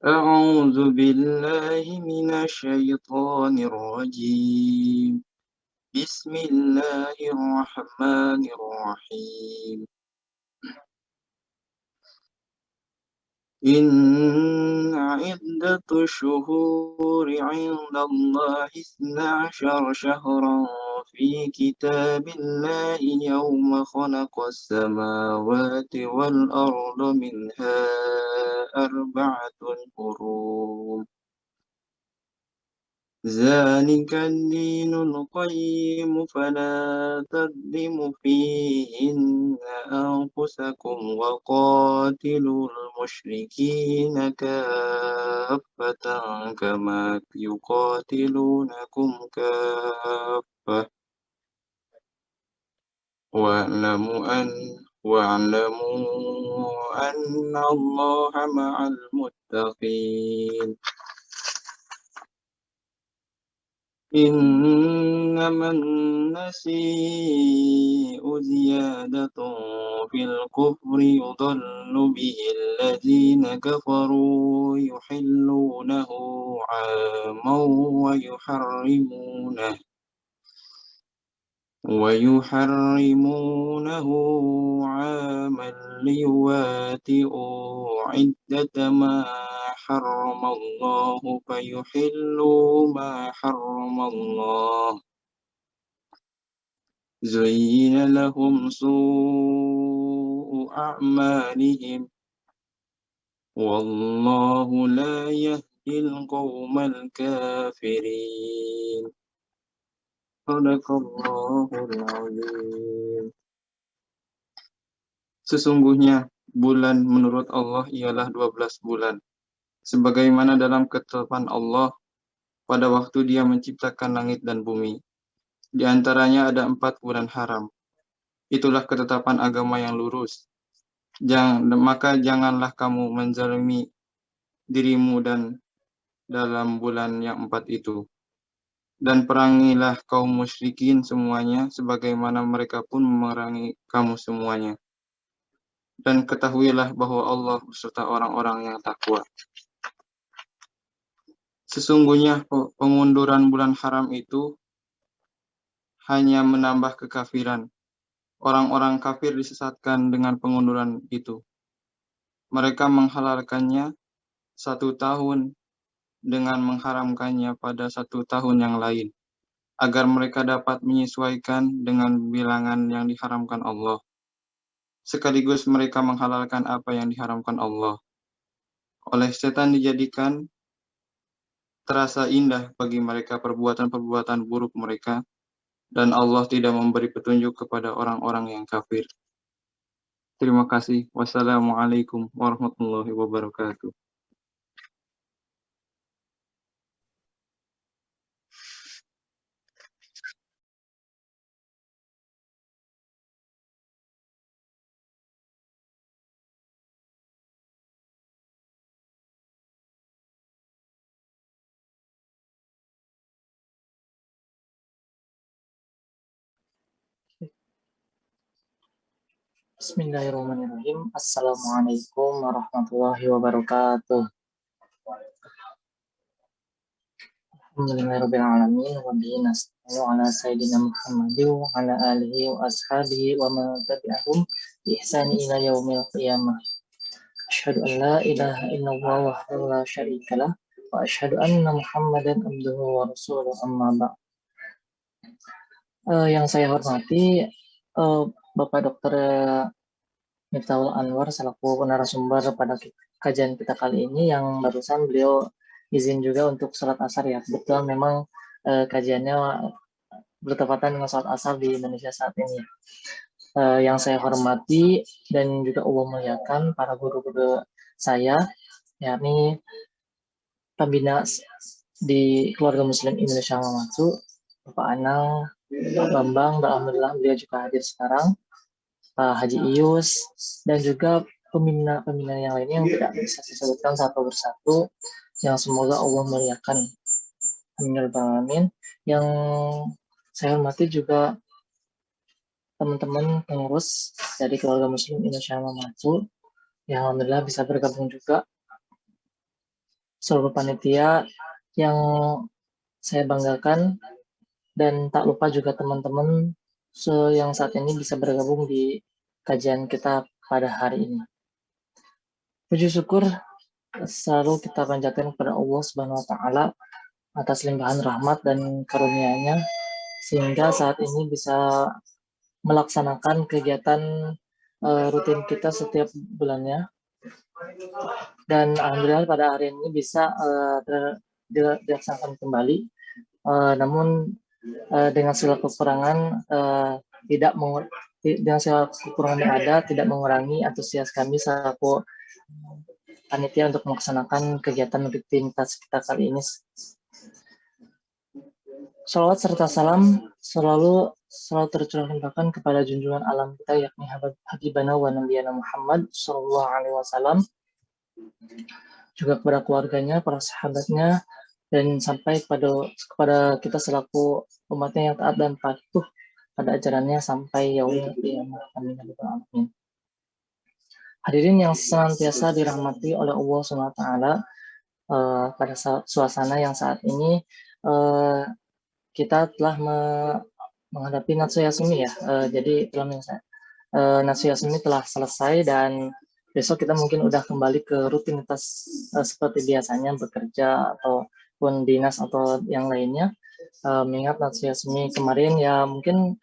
أعوذ بالله من الشيطان الرجيم. بسم الله الرحمن الرحيم. إن عدة الشهور عند الله 12 شهرا في كتاب الله يوم خلق السماوات والأرض منها أربعة حرم ذلك الدين القيم فلا تظلموا فيهن أنفسكم وقاتلوا المشركين كافة كما يقاتلونكم كافة واعلموا أن الله مع المتقين. إنما النسيء زيادة في الكفر يضل به الذين كفروا يحلونه عاما ويحرمونه عاما ليواتئوا عدة ما حرم الله فيحلوا ما حرم الله. زين لهم سوء أعمالهم والله لا يهدي القوم الكافرين. صدق الله العظيم. Sesungguhnya bulan menurut Allah ialah 12 bulan, sebagaimana dalam ketetapan Allah pada waktu Dia menciptakan langit dan bumi. Di antaranya ada 4 bulan haram. Itulah ketetapan agama yang lurus. Maka janganlah kamu menzalimi dirimu dan dalam bulan yang 4 itu. Dan perangilah kaum musyrikin semuanya, sebagaimana mereka pun memerangi kamu semuanya. Dan ketahuilah bahwa Allah beserta orang-orang yang takwa. Sesungguhnya pengunduran bulan haram itu hanya menambah kekafiran. Orang-orang kafir disesatkan dengan pengunduran itu. Mereka menghalalkannya 1 tahun dengan mengharamkannya pada 1 tahun yang lain, agar mereka dapat menyesuaikan dengan bilangan yang diharamkan Allah. Sekaligus mereka menghalalkan apa yang diharamkan Allah. Oleh setan dijadikan terasa indah bagi mereka perbuatan-perbuatan buruk mereka, dan Allah tidak memberi petunjuk kepada orang-orang yang kafir. Terima kasih. Wassalamualaikum warahmatullahi wabarakatuh. Bismillahirrahmanirrahim. Assalamualaikum warahmatullahi wabarakatuh. Alhamdulillahirrahmanirrahim. Wa bihi nasta'inu ala sayyidina Muhammadin wa ala alihi wa ashabihi wa man tabi'ahum bi ihsani ila yaumil qiyamah. Asyhadu an la ilaha illallah wahdahu la syarika lah wa asyhadu anna Muhammadan abduhu wa rasuluhu amma ba'd. Yang saya hormati Bapak Dr. Miftahul Anwar selaku narasumber pada kajian kita kali ini, yang barusan beliau izin juga untuk sholat asar ya. Kebetulan memang kajiannya bertepatan dengan sholat asar di Indonesia saat ini. Yang saya hormati dan juga Allah muliakan para guru-guru saya, yakni pembina di Keluarga Muslim Indonesia Maju, Bapak Anang, Pak Bambang, dan alhamdulillah beliau juga hadir sekarang. Pak Haji Ius, dan juga pembina-pembina yang lainnya yang tidak bisa disebutkan satu persatu, yang semoga Allah muliakan. Amin. Yang saya hormati juga teman-teman pengurus dari Keluarga Muslim Indonesia Maju, yang alhamdulillah bisa bergabung juga. seluruh panitia yang saya banggakan, dan tak lupa juga teman-teman yang saat ini bisa bergabung di kajian kita pada hari ini. Puji syukur selalu kita panjatkan kepada Allah Subhanahu wa Ta'ala atas limpahan rahmat dan karunia-Nya, sehingga saat ini bisa melaksanakan kegiatan rutin kita setiap bulannya. Dan alhamdulillah pada hari ini bisa dilaksanakan kembali. Namun dengan segala kekurangan dengan segala kekurangan yang ada tidak mengurangi antusias kami selaku panitia untuk melaksanakan kegiatan rutinitas kita kali ini. Shalawat serta salam selalu tercurahkan kepada junjungan alam kita, yakni Habibana wa Nabiyana Muhammad Sallallahu Alaihi Wasallam, juga kepada keluarganya, para sahabatnya, dan sampai kepada kita selaku umatnya yang taat dan patuh pada ajarannya sampai yaumil qiyamah. Amin. Hadirin yang senantiasa dirahmati oleh Allah SWT, pada suasana yang saat ini kita telah menghadapi Natsu Yasumi ya. Jadi Natsu Yasumi telah selesai dan besok kita mungkin udah kembali ke rutinitas seperti biasanya, bekerja ataupun dinas atau yang lainnya. Mengingat Natsu Yasumi kemarin ya mungkin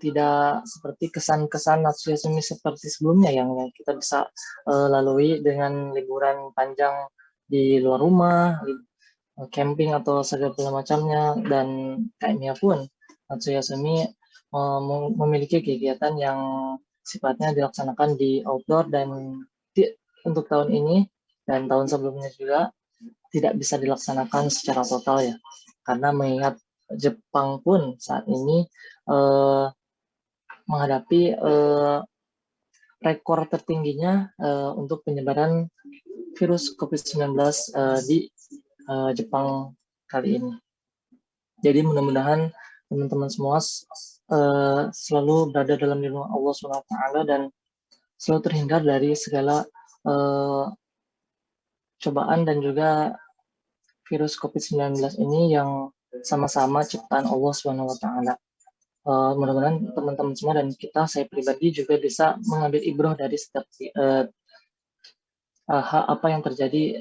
tidak seperti kesan-kesan Natsu Yasumi seperti sebelumnya yang kita bisa lalui dengan liburan panjang di luar rumah, camping atau segala macamnya. Dan kayaknya pun Natsu Yasumi memiliki kegiatan yang sifatnya dilaksanakan di outdoor, dan untuk tahun ini dan tahun sebelumnya juga tidak bisa dilaksanakan secara total ya, karena mengingat Jepang pun saat ini menghadapi rekor tertingginya untuk penyebaran virus COVID-19 di Jepang kali ini. Jadi mudah-mudahan teman-teman semua selalu berada dalam lindungan Allah SWT dan selalu terhindar dari segala cobaan dan juga virus COVID-19 ini yang sama-sama ciptaan Allah SWT. Mudah-mudahan teman-teman semua dan saya pribadi juga bisa mengambil ibrah dari setiap apa yang terjadi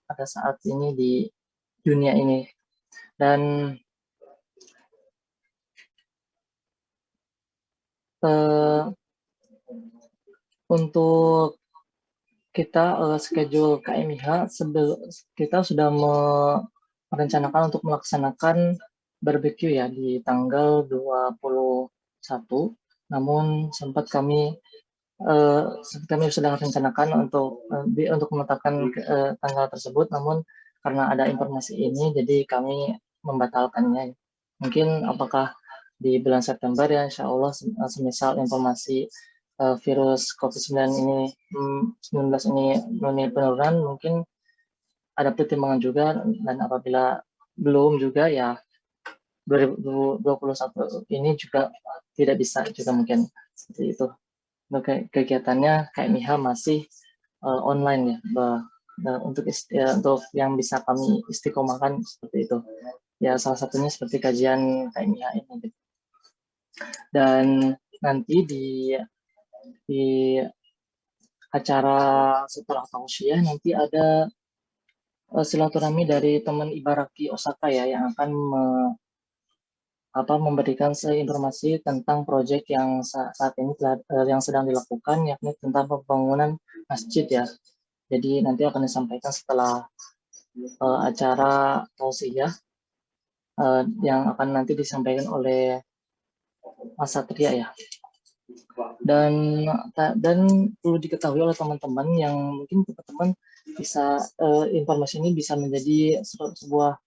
pada saat ini di dunia ini. Dan untuk kita schedule KMIH, kita sudah merencanakan untuk melaksanakan barbecue ya di tanggal 21, namun sempat kami sudah rencanakan untuk menetapkan tanggal tersebut, namun karena ada informasi ini jadi kami membatalkannya. Mungkin apakah di bulan September ya, insya Allah semisal informasi virus COVID-19 ini penurunan, mungkin ada pertimbangan juga, dan apabila belum juga ya 2021 ini juga tidak bisa juga mungkin seperti itu. Kegiatannya KMIH masih online ya, untuk yang bisa kami istiqomahkan seperti itu ya, salah satunya seperti kajian KMIH ini. Dan nanti di acara setelah tausiah nanti ada silaturahmi dari teman Ibaraki Osaka ya, yang akan memberikan informasi tentang proyek yang saat ini yang sedang dilakukan, yakni tentang pembangunan masjid ya. Jadi nanti akan disampaikan setelah acara tausiah yang akan nanti disampaikan oleh Mas Satria ya. Dan perlu diketahui oleh teman-teman yang mungkin teman-teman bisa informasi ini bisa menjadi sebuah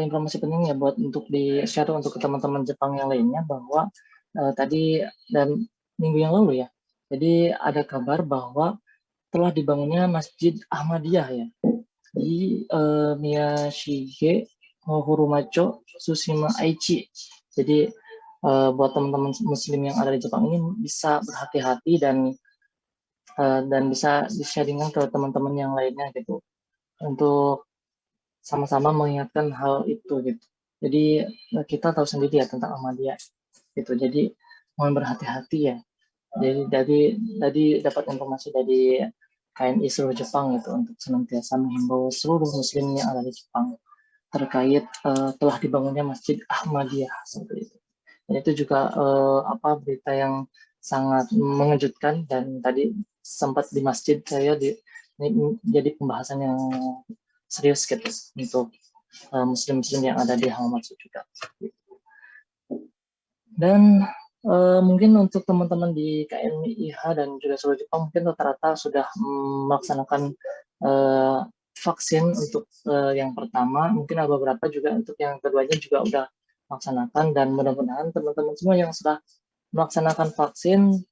informasi penting ya buat untuk di-share untuk teman-teman Jepang yang lainnya, bahwa tadi dan minggu yang lalu ya, jadi ada kabar bahwa telah dibangunnya Masjid Ahmadiyah ya di Miyashige Hurumacho Tsushima Aichi. Jadi buat teman-teman muslim yang ada di Jepang ini bisa berhati-hati dan bisa di-sharingkan ke teman-teman yang lainnya gitu. untuk sama-sama mengingatkan hal itu gitu. Jadi kita tahu sendiri ya tentang Ahmadiyah gitu. Jadi mohon berhati-hati ya. Jadi dapat informasi dari KMI seluruh Jepang gitu untuk senantiasa menghimbau seluruh muslim yang ada di Jepang terkait telah dibangunnya Masjid Ahmadiyah seperti itu. Dan itu juga berita yang sangat mengejutkan, dan tadi sempat di masjid saya ini jadi pembahasan yang serius gitu untuk muslim-muslim yang ada di Hamamatsu juga. Dan mungkin untuk teman-teman di KMIH dan juga seluruh Jepang mungkin rata-rata sudah melaksanakan vaksin untuk yang pertama, mungkin ada beberapa juga untuk yang keduanya juga udah melaksanakan, dan mudah-mudahan teman-teman semua yang sudah melaksanakan vaksin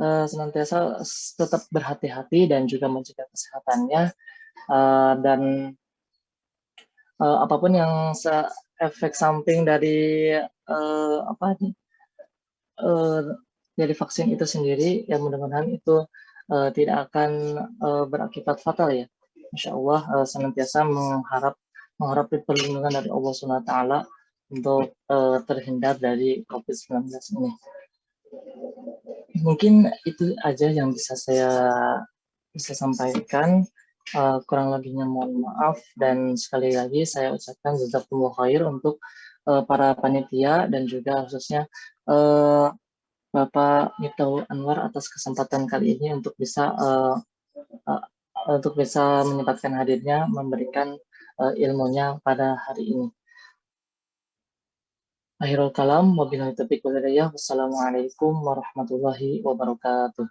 senantiasa tetap berhati-hati dan juga menjaga kesehatannya, dan apapun yang efek samping dari dari vaksin itu sendiri, ya mudah-mudahan itu tidak akan berakibat fatal ya. Insya Allah senantiasa mengharap perlindungan dari Allah SWT untuk terhindar dari COVID-19 ini. Mungkin itu aja yang bisa saya sampaikan. Kurang lebihnya mohon maaf, dan sekali lagi saya ucapkan jazakumullah khair untuk para panitia dan juga khususnya Bapak Miftahul Anwar atas kesempatan kali ini untuk bisa menyempatkan hadirnya memberikan ilmunya pada hari ini. Akhirul kalam, wabillahi taufiq wal hidayah. Wassalamualaikum warahmatullahi wabarakatuh.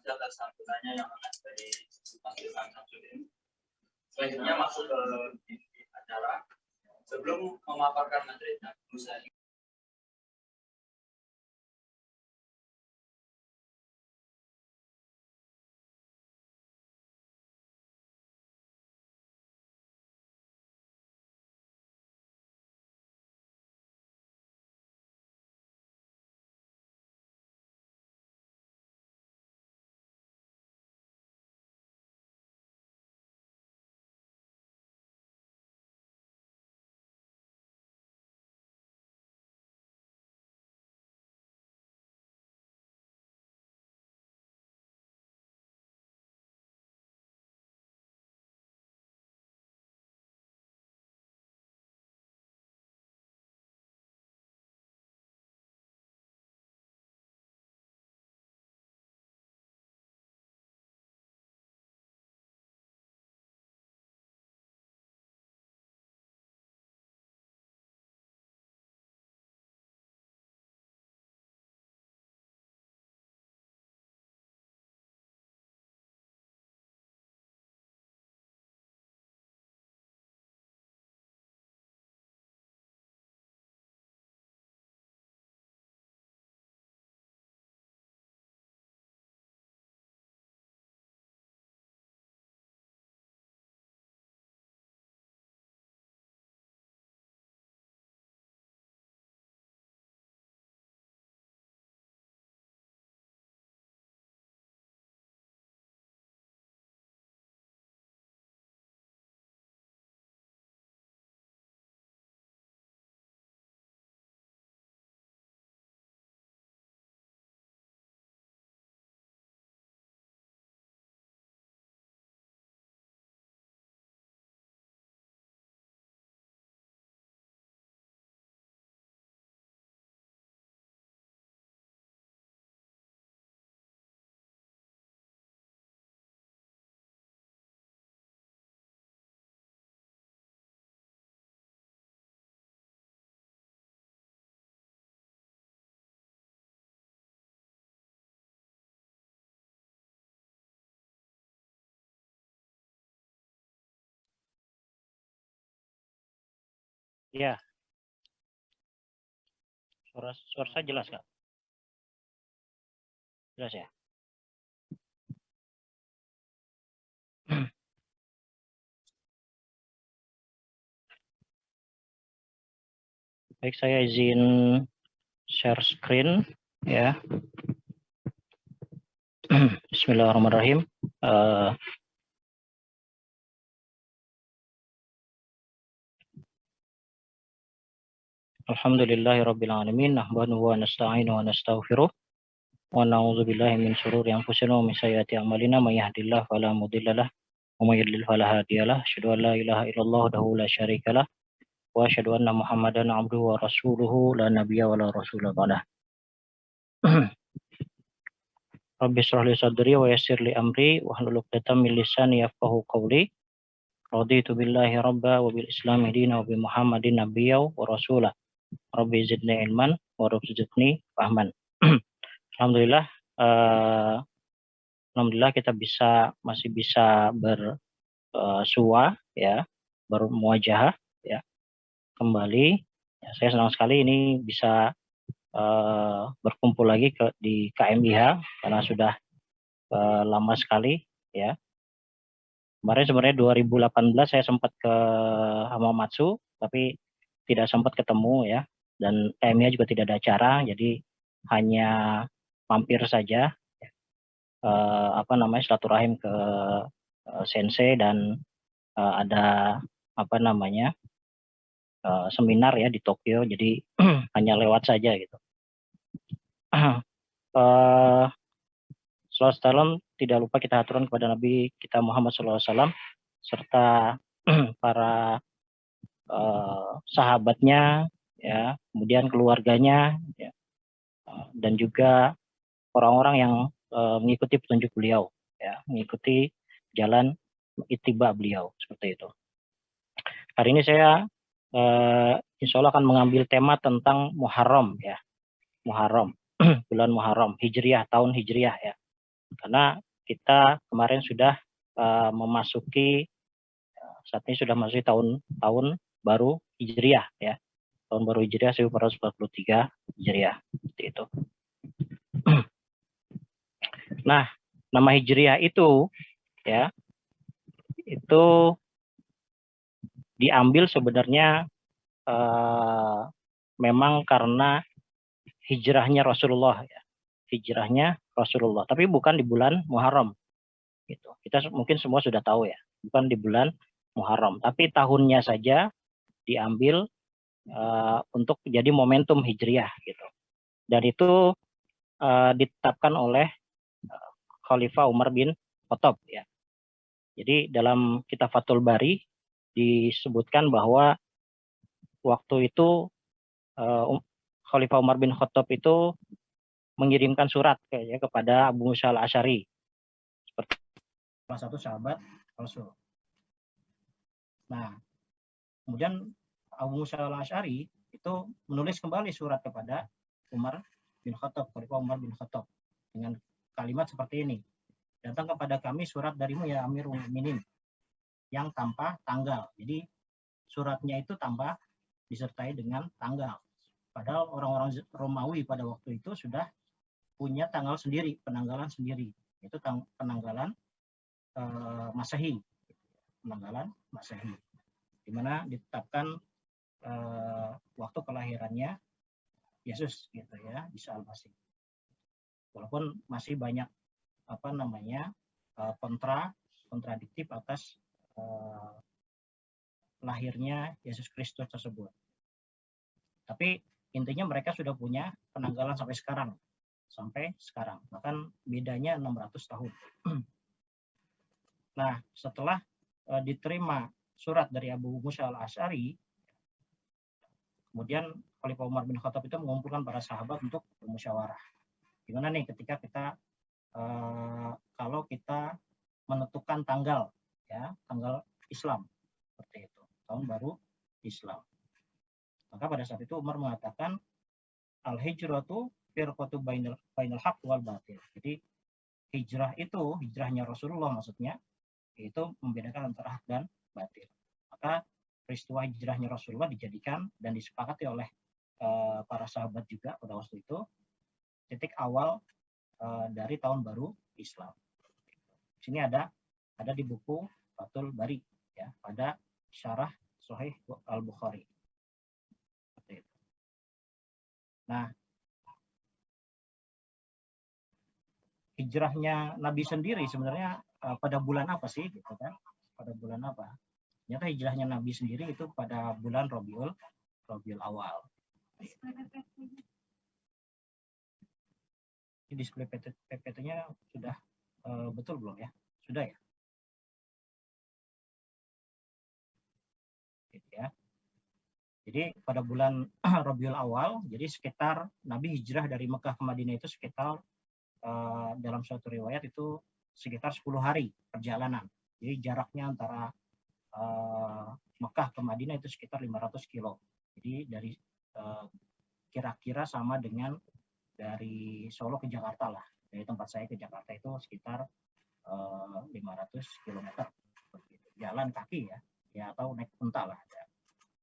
Atas santunannya yang hangat dari Mas Ilham Samsudin. Selanjutnya masuk ke inti acara. Sebelum memaparkan materinya, saya Ya. Suara saya jelas, Kak? Jelas ya? Baik, saya izin share screen ya. Bismillahirrahmanirrahim. Alhamdulillahirabbil alamin, nahmaduhu wa nasta'inuhu wa nastaghfiruh wa na'udzu billahi min shururi anfusina wa min sayyiati a'malina, may yahdihillahu fala mudhillalah wa may yudlil fala hadiyalah. Asyhadu an la ilaha illallah wahdahu la syarikalah wa asyhadu anna Muhammadan abduhu wa rasuluhu la nabiyya wa la rasula ba'dah. Rabbi shrah li sadri wa yassir li amri wa hlul 'uqdatam min lisani yafqahu qawli. Raditu billahi rabba wa bil islami dina wa bi Muhammadin nabiyya wa rasulah. Rabbi zidni ilman wa rzuqni fahman. Alhamdulillah, alhamdulillah kita masih bisa bersua ya, bermuajahah ya kembali. Ya, saya senang sekali ini bisa berkumpul lagi di KMIH karena sudah lama sekali ya. Kemarin sebenarnya 2018 saya sempat ke Hamamatsu tapi tidak sempat ketemu ya, dan KMIH juga tidak ada acara, jadi hanya mampir saja silaturahim ke sensei dan ada seminar ya di Tokyo, jadi hanya lewat saja gitu. Sallallahu salam tidak lupa kita aturkan kepada Nabi kita Muhammad SAW serta para sahabatnya ya, kemudian keluarganya ya, dan juga orang-orang yang mengikuti petunjuk beliau ya, mengikuti jalan ittiba beliau, seperti itu. Hari ini saya insya Allah akan mengambil tema tentang Muharram ya, Muharram bulan Muharram Hijriah, tahun Hijriah ya, karena kita kemarin sudah memasuki saat ini sudah masuk tahun baru Hijriah ya, tahun baru Hijriah 1443 Hijriah, seperti itu. Nah, nama Hijriah itu ya, itu diambil sebenarnya memang karena hijrahnya Rasulullah ya, hijrahnya Rasulullah, tapi bukan di bulan Muharram gitu. Kita mungkin semua sudah tahu ya, bukan di bulan Muharram, tapi tahunnya saja diambil untuk jadi momentum hijriah gitu. Dan itu ditetapkan oleh Khalifah Umar bin Khattab ya. Jadi dalam kitab Fathul Bari disebutkan bahwa waktu itu Khalifah Umar bin Khattab itu mengirimkan surat kepada Abu Musa al-Asy'ari, seperti salah satu sahabat Rasul. Nah, kemudian Abu Musa al-Asy'ari itu menulis kembali surat kepada Umar bin Khattab, Khalifah Umar bin Khattab, dengan kalimat seperti ini: datang kepada kami surat darimu ya Amirul Mukminin yang tanpa tanggal. Jadi suratnya itu tanpa disertai dengan tanggal. Padahal orang-orang Romawi pada waktu itu sudah punya tanggal sendiri, penanggalan sendiri. Itu penanggalan Masehi, penanggalan Masehi, di mana ditetapkan waktu kelahirannya Yesus gitu ya, Isa al-Masih. Walaupun masih banyak kontradiktif atas lahirnya Yesus Kristus tersebut. Tapi intinya mereka sudah punya penanggalan sampai sekarang. Bahkan bedanya 600 tahun. Nah, setelah diterima surat dari Abu Musa al-Asy'ari, kemudian Khalifah Umar bin Khattab itu mengumpulkan para sahabat untuk bermusyawarah. Gimana nih ketika kita kalau kita menentukan tanggal ya, tanggal Islam seperti itu, tahun baru Islam. Maka pada saat itu Umar mengatakan al-hijratu firqatu bainal haqq wal batil. Jadi hijrah itu, hijrahnya Rasulullah maksudnya, itu membedakan antara hak dan batil. Maka peristiwa hijrahnya Rasulullah dijadikan dan disepakati oleh para sahabat juga pada waktu itu titik awal dari tahun baru Islam. Di sini ada di buku Fathul Bari ya, pada syarah Sahih Al-Bukhari. Nah, hijrahnya Nabi sendiri sebenarnya pada bulan apa sih gitu kan, pada bulan apa. Ternyata hijrahnya Nabi sendiri itu pada bulan Rabiul Awal. Ini display PPT-nya sudah betul belum ya? Sudah ya? Gitu ya. Jadi pada bulan Rabiul Awal, jadi sekitar Nabi hijrah dari Mekah ke Madinah itu sekitar dalam suatu riwayat itu sekitar 10 hari perjalanan. Jadi jaraknya antara Mekah ke Madinah itu sekitar 500 kilo. Jadi dari kira-kira sama dengan dari Solo ke Jakarta lah. Dari tempat saya ke Jakarta itu sekitar 500 km. Jalan kaki ya atau naik unta lah,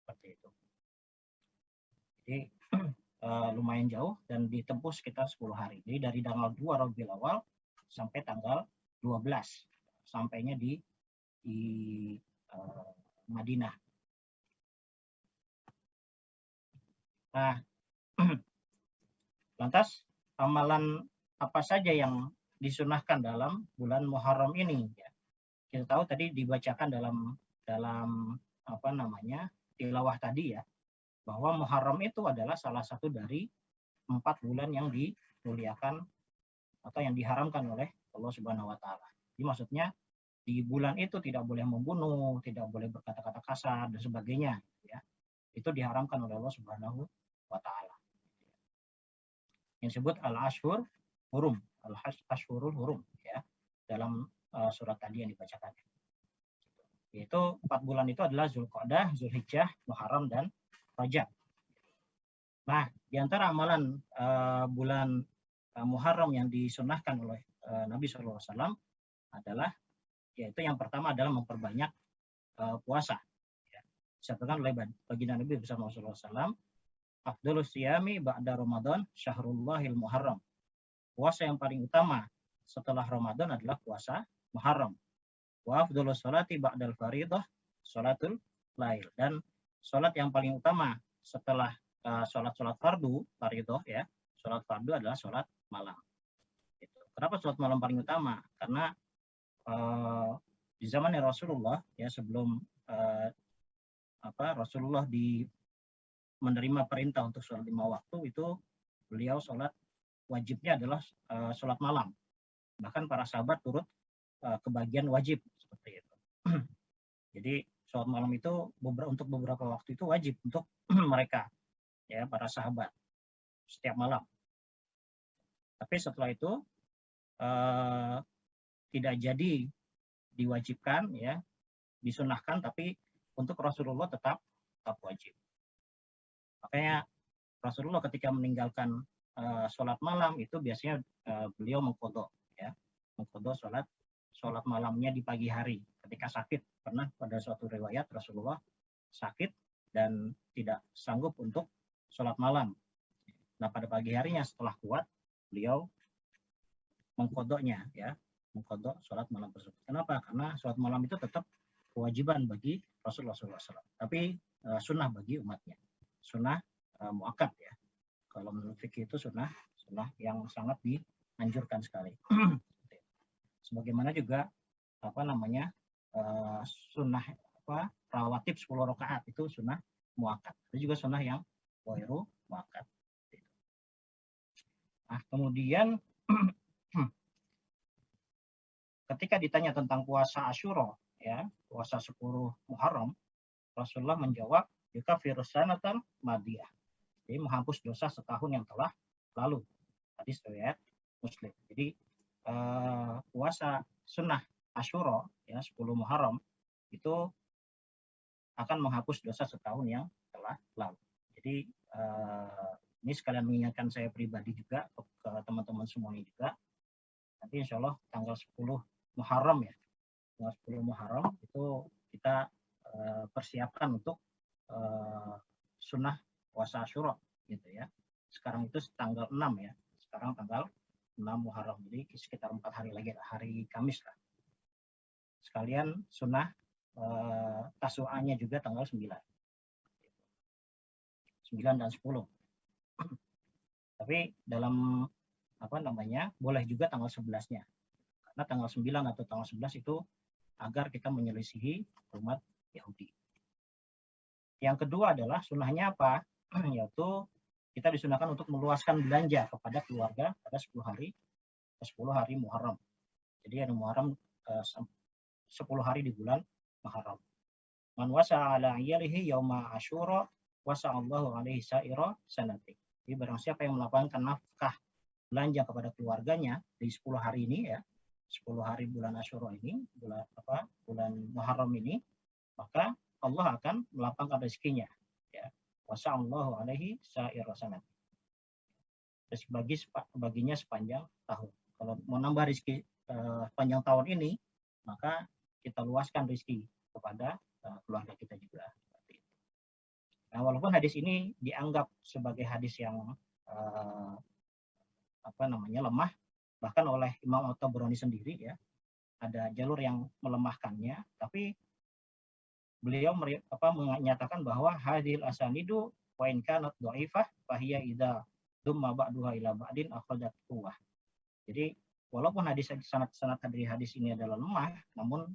seperti itu. Jadi lumayan jauh dan ditempuh sekitar 10 hari. Jadi dari tanggal 2 Rabiul Awal sampai tanggal 12 sampainya di Madinah. Nah, lantas amalan apa saja yang disunahkan dalam bulan Muharram ini? Ya. Kita tahu tadi dibacakan dalam apa namanya tilawah tadi ya, bahwa Muharram itu adalah salah satu dari 4 bulan yang dimuliakan atau yang diharamkan oleh Allah Subhanahu Wa Taala. Jadi maksudnya di bulan itu tidak boleh membunuh, tidak boleh berkata-kata kasar dan sebagainya. Ya, itu diharamkan oleh Allah Subhanahu Wa Taala. Yang disebut al-ashhur hurum, al-ashhurul hurum ya dalam surat tadi yang dibacakan. Yaitu 4 bulan itu adalah Zulqa'dah, Zulhijjah, Muharram dan Rajab. Nah, di antara amalan bulan Muharram yang disunahkan oleh Nabi SAW adalah yaitu yang pertama adalah memperbanyak puasa. Ya. Disebutkan oleh baginda Nabi bersama Rasulullah SAW, afdhalus siyami ba'da Ramadan syahrullahil Muharram. Puasa yang paling utama setelah Ramadan adalah puasa Muharram. Wa afdhalus sholati ba'dal fariidah sholatul lail. Dan sholat yang paling utama setelah sholat fardu fariidah ya, sholat fardu adalah sholat malam. Gitu. Kenapa sholat malam paling utama? Karena di zaman Rasulullah ya sebelum Rasulullah menerima perintah untuk sholat 5 waktu itu beliau sholat wajibnya adalah sholat malam. Bahkan para sahabat turut kebagian wajib seperti itu. Jadi sholat malam itu untuk beberapa waktu itu wajib untuk mereka ya para sahabat setiap malam. Tapi setelah itu tidak jadi diwajibkan ya, disunahkan, tapi untuk Rasulullah tetap wajib. Makanya Rasulullah ketika meninggalkan sholat malam itu biasanya beliau mengqadha ya, mengqadha sholat malamnya di pagi hari ketika sakit. Pernah pada suatu riwayat Rasulullah sakit dan tidak sanggup untuk sholat malam. Nah pada pagi harinya setelah kuat beliau mengqadhanya ya, mengqadha sholat malam tersebut. Kenapa? Karena sholat malam itu tetap kewajiban bagi Rasulullah SAW, tapi sunnah bagi umatnya, sunnah muakkad ya. Kalau menurut fikih itu sunnah yang sangat dianjurkan sekali. Sebagaimana juga sunnah rawatib 10 rakaat itu sunnah muakkad. Itu juga sunnah yang ghairu muakkad. Nah, kemudian ketika ditanya tentang puasa Asyura ya, puasa 10 Muharram, Rasulullah menjawab yukaffiru sanatan madiyah. Jadi menghapus dosa setahun yang telah lalu. Hadis riwayat Muslim. Jadi puasa sunnah Asyura ya 10 Muharram itu akan menghapus dosa setahun yang telah lalu. Jadi ini sekalian mengingatkan saya pribadi juga ke teman-teman semuanya juga. Nanti insya Allah tanggal 10 Muharram ya, tanggal 10 Muharram itu kita persiapkan untuk sunnah puasa Asyura gitu ya. Sekarang itu tanggal 6 ya, sekarang tanggal 6 Muharram, jadi sekitar 4 hari lagi, hari Kamis lah. Sekalian sunnah tasu'anya juga tanggal 9 dan 10. Tapi dalam boleh juga tanggal 11-nya. Karena tanggal 9 atau tanggal 11 itu agar kita menyelisihi umat Yahudi. Yang kedua adalah sunnahnya apa? Yaitu kita disunahkan untuk meluaskan belanja kepada keluarga pada 10 hari Muharram. Jadi ada Muharram 10 hari di bulan Muharram. Man wasa ala iyalihi yauma asyura wasa Allahu alaihi sa'ira sanati. Jadi barang siapa yang melakukan nafkah belanja kepada keluarganya di 10 hari ini ya, 10 hari bulan Asyura ini, bulan Muharram ini, maka Allah akan melapangkan rezekinya ya. Wasa'allahu alaihi sa'ira sanati. Terus baginya sepanjang tahun. Kalau mau nambah rezeki panjang tahun ini, maka kita luaskan rezeki kepada keluarga kita juga. Nah, walaupun hadis ini dianggap sebagai hadis yang lemah, bahkan oleh Imam At-Tabrani sendiri ya, ada jalur yang melemahkannya, tapi beliau menyatakan bahwa hadil asanidu wa in kanat dhaifah fahiya idza dumma ba'duha ila ba'din akhradat quwwah. Jadi walaupun sanad dari hadis ini adalah lemah, namun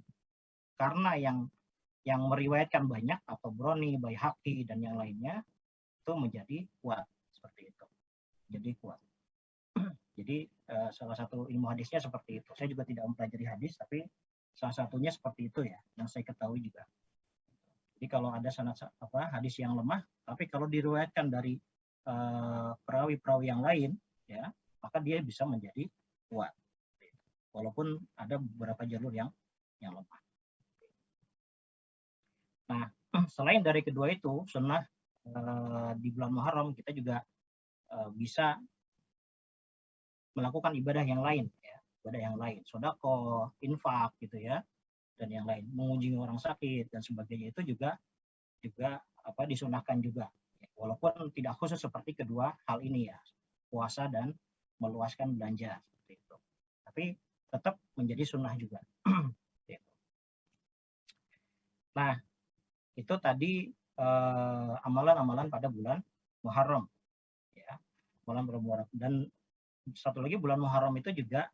karena yang meriwayatkan banyak atau Broni, Baihaqi dan yang lainnya itu menjadi kuat seperti itu. Jadi kuat. Jadi salah satu ilmu hadisnya seperti itu. Saya juga tidak mempelajari hadis, tapi salah satunya seperti itu ya, yang saya ketahui juga. Jadi kalau ada hadis yang lemah, tapi kalau diriwayatkan dari perawi-perawi yang lain, ya, maka dia bisa menjadi kuat. Walaupun ada beberapa jalur yang lemah. Nah, selain dari kedua itu, sunnah di bulan Muharram kita juga bisa melakukan ibadah yang lain, ya, ibadah yang lain, sedekah, infak gitu ya, dan yang lain, mengunjungi orang sakit dan sebagainya itu juga disunahkan juga, walaupun tidak khusus seperti kedua hal ini ya, puasa dan meluaskan belanja seperti itu, tapi tetap menjadi sunnah juga. Nah, itu tadi amalan-amalan pada bulan Muharram, ya, bulan Muharram. Dan satu lagi bulan Muharram itu juga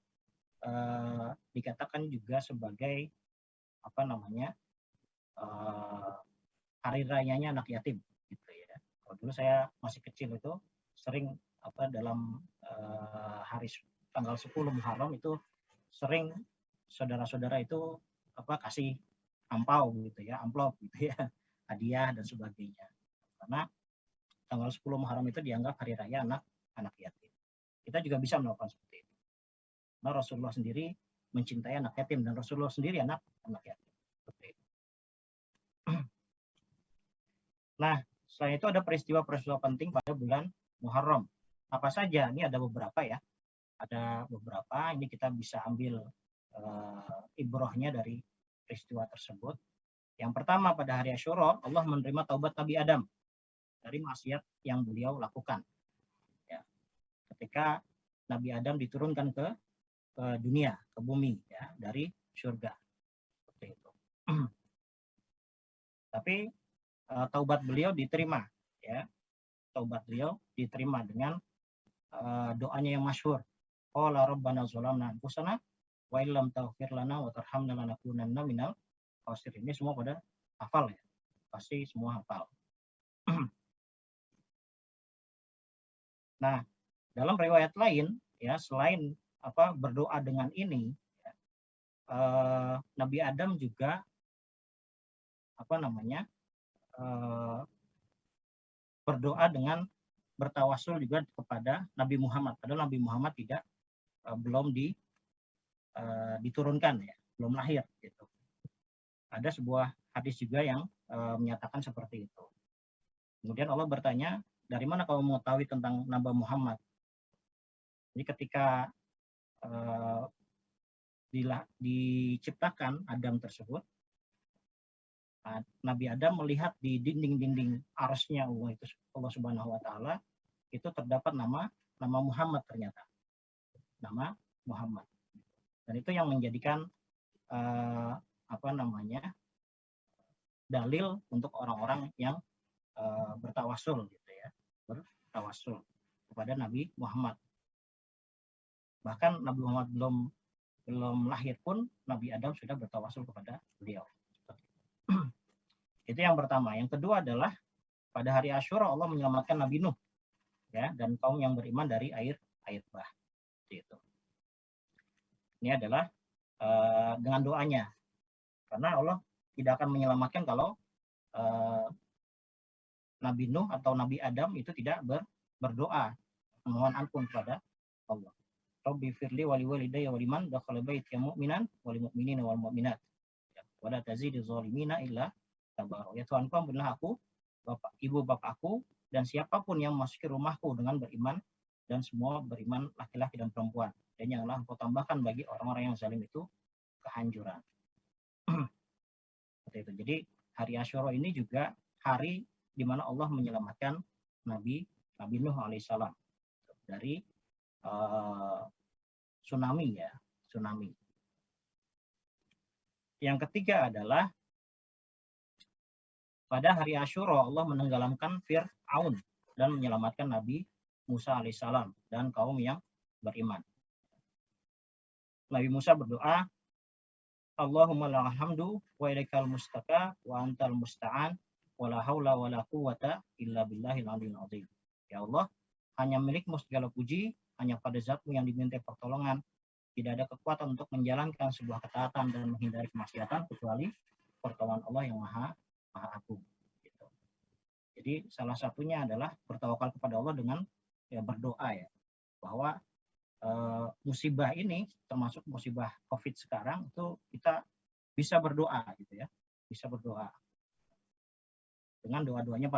dikatakan juga sebagai hari rayanya anak yatim gitu ya. Kalau dulu saya masih kecil itu sering dalam hari tanggal 10 Muharram itu sering saudara-saudara itu kasih ampau gitu ya, amplop gitu ya, hadiah dan sebagainya. Karena tanggal 10 Muharram itu dianggap hari raya anak yatim. Kita juga bisa melakukan seperti itu. Nah, Rasulullah sendiri mencintai anak yatim dan Rasulullah sendiri anak yatim. Seperti itu. Nah, selain itu ada peristiwa-peristiwa penting pada bulan Muharram. Apa saja? Ini ada beberapa ya. Ada beberapa. Ini kita bisa ambil ibrohnya dari peristiwa tersebut. Yang pertama, pada hari Asyura Allah menerima taubat Nabi Adam dari maksiat yang beliau lakukan. Ya. Ketika Nabi Adam diturunkan ke dunia, ke bumi ya, dari surga. Seperti itu. Tapi taubat beliau diterima ya. Taubat beliau diterima dengan doanya yang masyhur. Qala rabbana zalamna anfusana wa illam taghfir lana wa tarhamna lanakunanna minal khasirin. Ini semua pada hafal ya. Pasti semua hafal. Nah, dalam riwayat lain ya, selain berdoa dengan ini ya, Nabi Adam juga berdoa dengan bertawasul juga kepada Nabi Muhammad. Padahal Nabi Muhammad belum diturunkan ya, belum lahir gitu. Ada sebuah hadis juga yang menyatakan seperti itu. Kemudian Allah bertanya, dari mana kamu mengetahui tentang Nabi Muhammad? Jadi ketika diciptakan Adam tersebut, Nabi Adam melihat di dinding-dinding arsy-Nya Allah Subhanahu wa taala itu terdapat nama Muhammad ternyata. Nama Muhammad. Dan itu yang menjadikan dalil untuk orang-orang yang bertawasul gitu ya. Bertawasul kepada Nabi Muhammad. Bahkan Nabi Muhammad belum belum lahir pun Nabi Adam sudah bertawasul kepada beliau. Itu yang pertama. Yang kedua adalah pada hari Asyura Allah menyelamatkan Nabi Nuh ya dan kaum yang beriman dari air bah. Itu. Ini adalah dengan doanya. Karena Allah tidak akan menyelamatkan kalau Nabi Nuh atau Nabi Adam itu tidak berdoa memohon ampun kepada Allah. Rabbi firli wali walidayya waliman dakhala baitiya mu'minan wal mu'minina wal mu'minat. Wa la tazidiz zalimina illa tabara. Ya Tuhanku, ampunilah aku, ibu bapakku dan siapapun yang memasuki rumahku dengan beriman dan semua beriman laki-laki dan perempuan. Dan janganlah engkau tambahkan bagi orang-orang yang zalim itu kehancuran. Seperti itu. Jadi hari Asyura ini juga hari di mana Allah menyelamatkan Nabi Nuh alaihissalam dari tsunami ya, tsunami. Yang ketiga adalah pada hari Asyura Allah menenggelamkan Fir'aun dan menyelamatkan Nabi Musa alaihissalam dan kaum yang beriman. Nabi Musa berdoa, Allahumma lakal wa ilaikal mustaka wa antal musta'an wa la haula wa la quwwata illa billahil aliyyil azim. Ya Allah, hanya milikmu segala puji, hanya pada zatmu yang diminta pertolongan. Tidak ada kekuatan untuk menjalankan sebuah ketaatan dan menghindari kemaksiatan kecuali pertolongan Allah yang maha agung. Gitu. Jadi salah satunya adalah bertawakal kepada Allah dengan ya, berdoa ya bahwa musibah ini termasuk musibah COVID sekarang itu kita bisa berdoa gitu ya, bisa berdoa dengan doa-doanya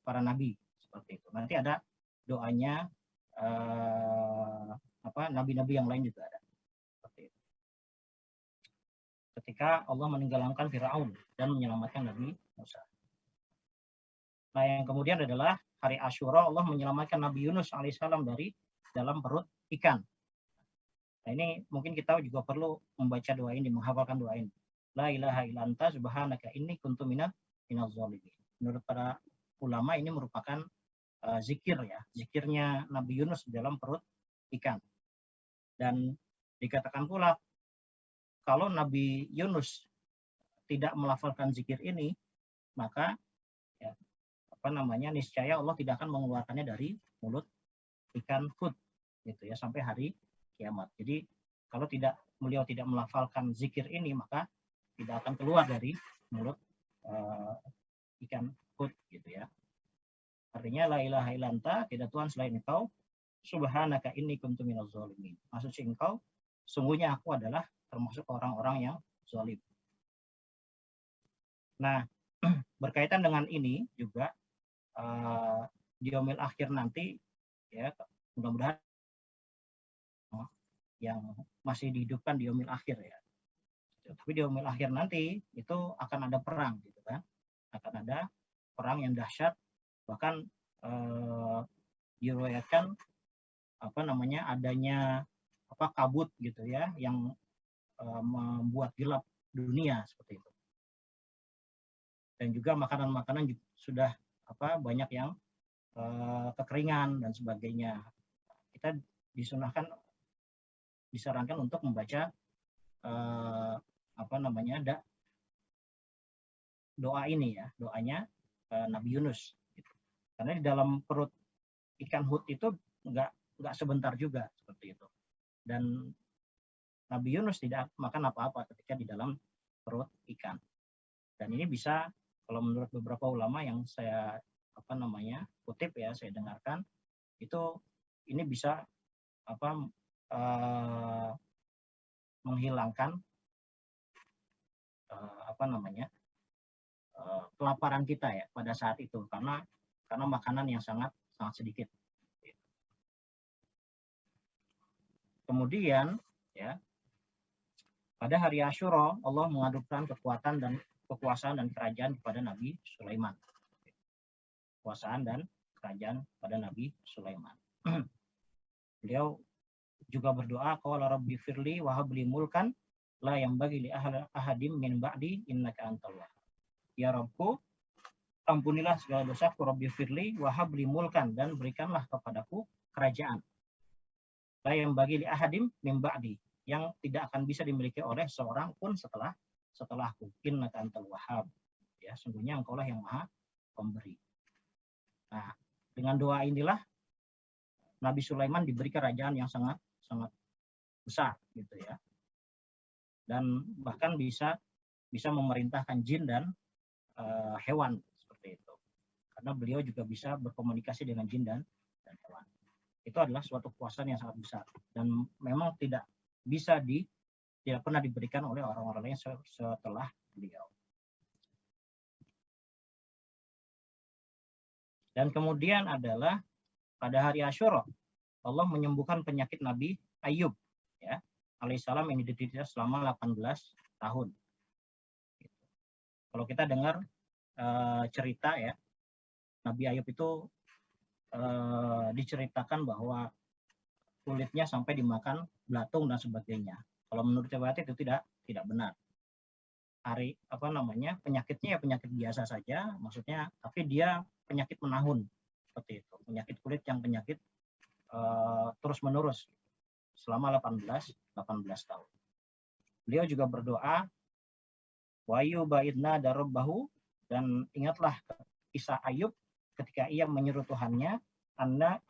para nabi seperti itu. Nanti ada doanya nabi-nabi yang lain juga ada. Seperti itu. Ketika Allah menenggelamkan Fir'aun dan menyelamatkan Nabi Musa. Nah, yang kemudian adalah hari Asyura Allah menyelamatkan Nabi Yunus alaihissalam dari dalam perut ikan. Nah, ini mungkin kita juga perlu membaca doa ini, menghafalkan doa ini. La ilaha illa anta subhanaka inni kuntu minaz zalimin. Menurut para ulama ini merupakan zikir ya, zikirnya Nabi Yunus di dalam perut ikan. Dan dikatakan pula kalau Nabi Yunus tidak melafalkan zikir ini, maka ya, niscaya Allah tidak akan mengeluarkannya dari mulut ikan Hud gitu ya sampai hari kiamat. Jadi kalau beliau tidak melafalkan zikir ini, maka tidak akan keluar dari mulut ikan Hud gitu ya. Artinya la ilaha illa anta, tidak Tuhan selain engkau, subhanaka inni kuntu minaz zalimin. Maksudnya engkau, sungguhnya aku adalah termasuk orang-orang yang zalim. Nah, berkaitan dengan ini juga di yaumil akhir nanti ya, mudah-mudahan yang masih dihidupkan di yaumil akhir ya. Tapi di yaumil akhir nanti itu akan ada perang gitu kan. Akan ada perang yang dahsyat, bahkan diriwayatkan adanya kabut gitu ya yang membuat gelap dunia seperti itu. Dan juga makanan-makanan sudah banyak yang kekeringan dan sebagainya. Kita disarankan untuk membaca doa ini ya, doanya Nabi Yunus. Gitu. Karena di dalam perut ikan Hud itu nggak sebentar juga seperti itu. Dan Nabi Yunus tidak makan apa-apa ketika di dalam perut ikan. Dan ini bisa, kalau menurut beberapa ulama yang saya kutip ya, saya dengarkan, itu ini bisa menghilangkan kelaparan kita ya pada saat itu karena makanan yang sangat sedikit. Kemudian ya pada hari Asyura Allah mengadukan kekuasaan dan kerajaan kepada Nabi Sulaiman. Kekuasaan dan kerajaan pada Nabi Sulaiman. Beliau juga berdoa, qala rabbi firli wa habli mulkan la yanbaghi li ahadim min ba'di innaka antal wahhab. Ya Rabbku, ampunilah segala dosaku, rabbi firli wa habli mulkan, dan berikanlah kepadaku kerajaan. La yanbaghi li ahadim min ba'di, yang tidak akan bisa dimiliki oleh seorang pun setelahku. Innaka antal wahhab. Ya, sungguhnya engkaulah yang maha pemberi. Nah, dengan doa inilah Nabi Sulaiman diberi kerajaan yang sangat besar gitu ya. Dan bahkan bisa memerintahkan jin dan hewan seperti itu. Karena beliau juga bisa berkomunikasi dengan jin dan hewan. Itu adalah suatu kekuasaan yang sangat besar dan memang tidak pernah diberikan oleh orang-orang lain setelah beliau. Dan kemudian adalah pada hari Asyura Allah menyembuhkan penyakit Nabi Ayub ya, alaihissalam yang diderita selama 18 tahun. Kalau kita dengar cerita ya, Nabi Ayub itu diceritakan bahwa kulitnya sampai dimakan belatung dan sebagainya. Kalau menurut riwayat itu tidak benar. Penyakitnya ya penyakit biasa saja, maksudnya, tapi dia penyakit menahun seperti itu, penyakit kulit yang penyakit terus menerus selama 18 tahun. Beliau juga berdoa, wa yubaidna darabbahu, dan ingatlah kisah Ayub ketika ia menyeru Tuhannya,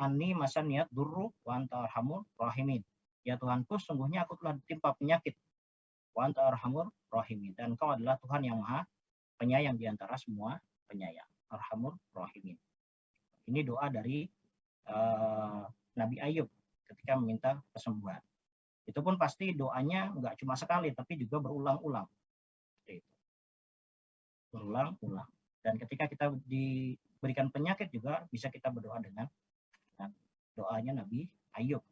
anni masaniyat durru wa anta arhamur rahimin. Ya Tuhanku, sungguhnya aku telah ditimpa penyakit, wa anta arhamur rahimin, dan Engkau adalah Tuhan yang maha penyayang di antara semua penyayang. Arhamur rahimin. Ini doa dari Nabi Ayub ketika meminta kesembuhan. Itu pun pasti doanya nggak cuma sekali, tapi juga berulang-ulang. Berulang-ulang. Dan ketika kita diberikan penyakit juga bisa kita berdoa dengan doanya Nabi Ayub.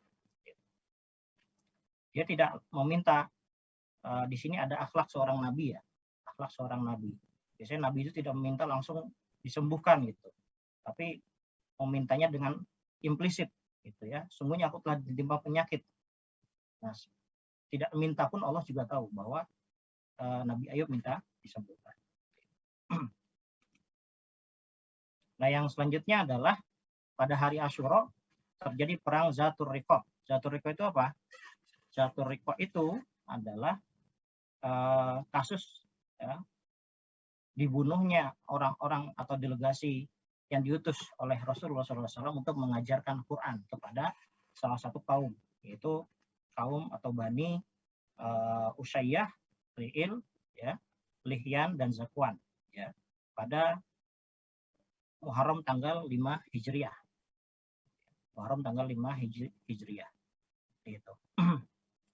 Dia tidak meminta, di sini ada akhlak seorang nabi ya, akhlak seorang nabi. Biasanya nabi itu tidak meminta langsung disembuhkan gitu, tapi memintanya dengan implisit gitu ya. Sungguhnya aku telah ditimpa penyakit. Nah, tidak minta pun Allah juga tahu bahwa Nabi Ayub minta disembuhkan. Nah, yang selanjutnya adalah pada hari Asyura terjadi perang Zatur Riqah. Zatur Riqah itu apa? Zatur Riqah itu adalah kasus ya, dibunuhnya orang-orang atau delegasi yang diutus oleh Rasulullah SAW untuk mengajarkan Quran kepada salah satu kaum, yaitu kaum atau Bani Usayyah, Ri'il, ya, Lihyan, dan Zakwan, ya, pada Muharram tanggal 5 Hijriah. Muharram tanggal 5 Hijriah. Gitu.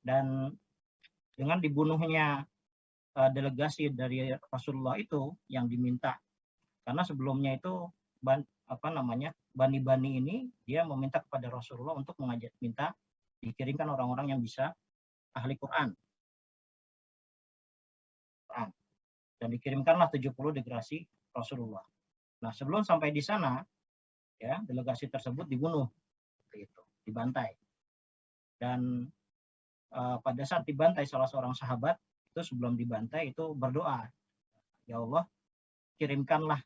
Dan dengan dibunuhnya delegasi dari Rasulullah itu yang diminta, karena sebelumnya itu Bani ini dia meminta kepada Rasulullah untuk minta dikirimkan orang-orang yang bisa ahli Quran. Dan dikirimkanlah 70 delegasi Rasulullah. Nah, sebelum sampai di sana, ya, delegasi tersebut dibunuh, gitu, dibantai. Dan pada saat dibantai, salah seorang sahabat itu sebelum dibantai itu berdoa, ya Allah, kirimkanlah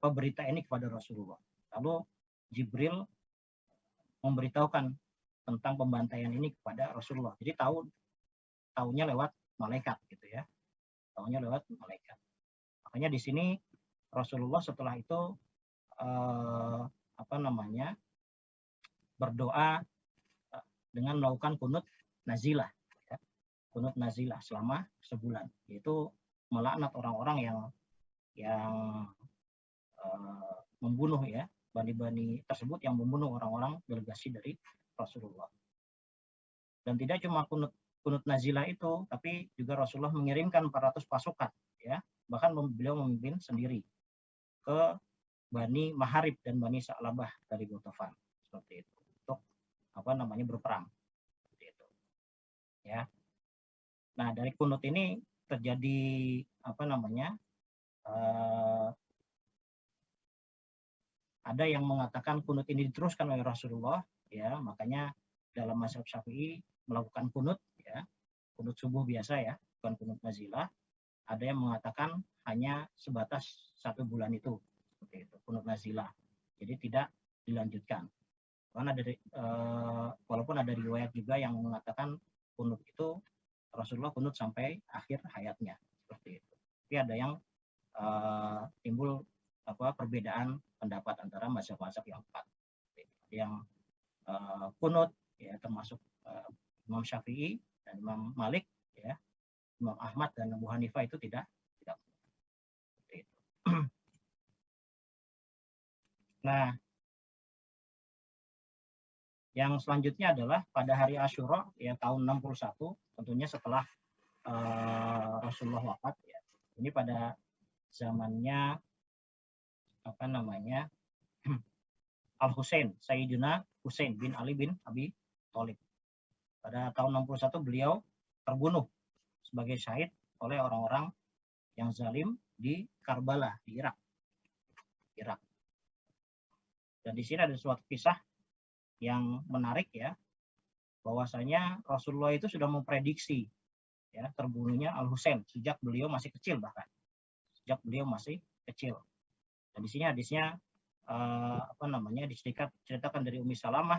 berita ini kepada Rasulullah. Lalu Jibril memberitahukan tentang pembantaian ini kepada Rasulullah. Jadi tahunya lewat malaikat, gitu ya. Tahunya lewat malaikat. Makanya di sini Rasulullah setelah itu berdoa dengan melakukan kunut nazilah, ya. Kunut nazilah selama sebulan, yaitu melaknat orang-orang yang membunuh, ya, bani-bani tersebut yang membunuh orang-orang delegasi dari Rasulullah. Dan tidak cuma kunut nazilah itu, tapi juga Rasulullah mengirimkan 400 pasukan, ya, bahkan beliau memimpin sendiri ke Bani Maharib dan Bani Sa'labah dari Ghatafan, seperti itu, untuk berperang, seperti itu, ya. Nah, dari kunut ini terjadi ada yang mengatakan kunut ini diteruskan oleh Rasulullah, ya, makanya dalam mazhab Syafi'i melakukan kunut, ya, kunut subuh biasa, ya, bukan kunut nazilah. Ada yang mengatakan hanya sebatas 1 bulan itu, seperti itu, kunut nazilah. Jadi tidak dilanjutkan. Karena dari walaupun ada riwayat juga yang mengatakan kunut itu Rasulullah kunut sampai akhir hayatnya seperti itu. Tapi ada yang timbul perbedaan pendapat antara mazhab-mazhab yang empat. Yang kunut ya termasuk Imam Syafi'i dan Imam Malik ya, Imam Ahmad dan Abu Hanifah itu tidak seperti itu. Nah, yang selanjutnya adalah pada hari Asyura ya tahun 61, tentunya setelah Rasulullah wafat ya. Ini pada zamannya Al-Husain, Sayyidina Husain bin Ali bin Abi Thalib. Pada tahun 61 beliau terbunuh sebagai syahid oleh orang-orang yang zalim di Karbala, di Irak. Dan di sini ada suatu kisah yang menarik ya, bahwasanya Rasulullah itu sudah memprediksi ya terbunuhnya Al-Husain sejak beliau masih kecil, bahkan sejak beliau masih kecil. Dan di sini hadisnya diceritakan dari Ummi Salamah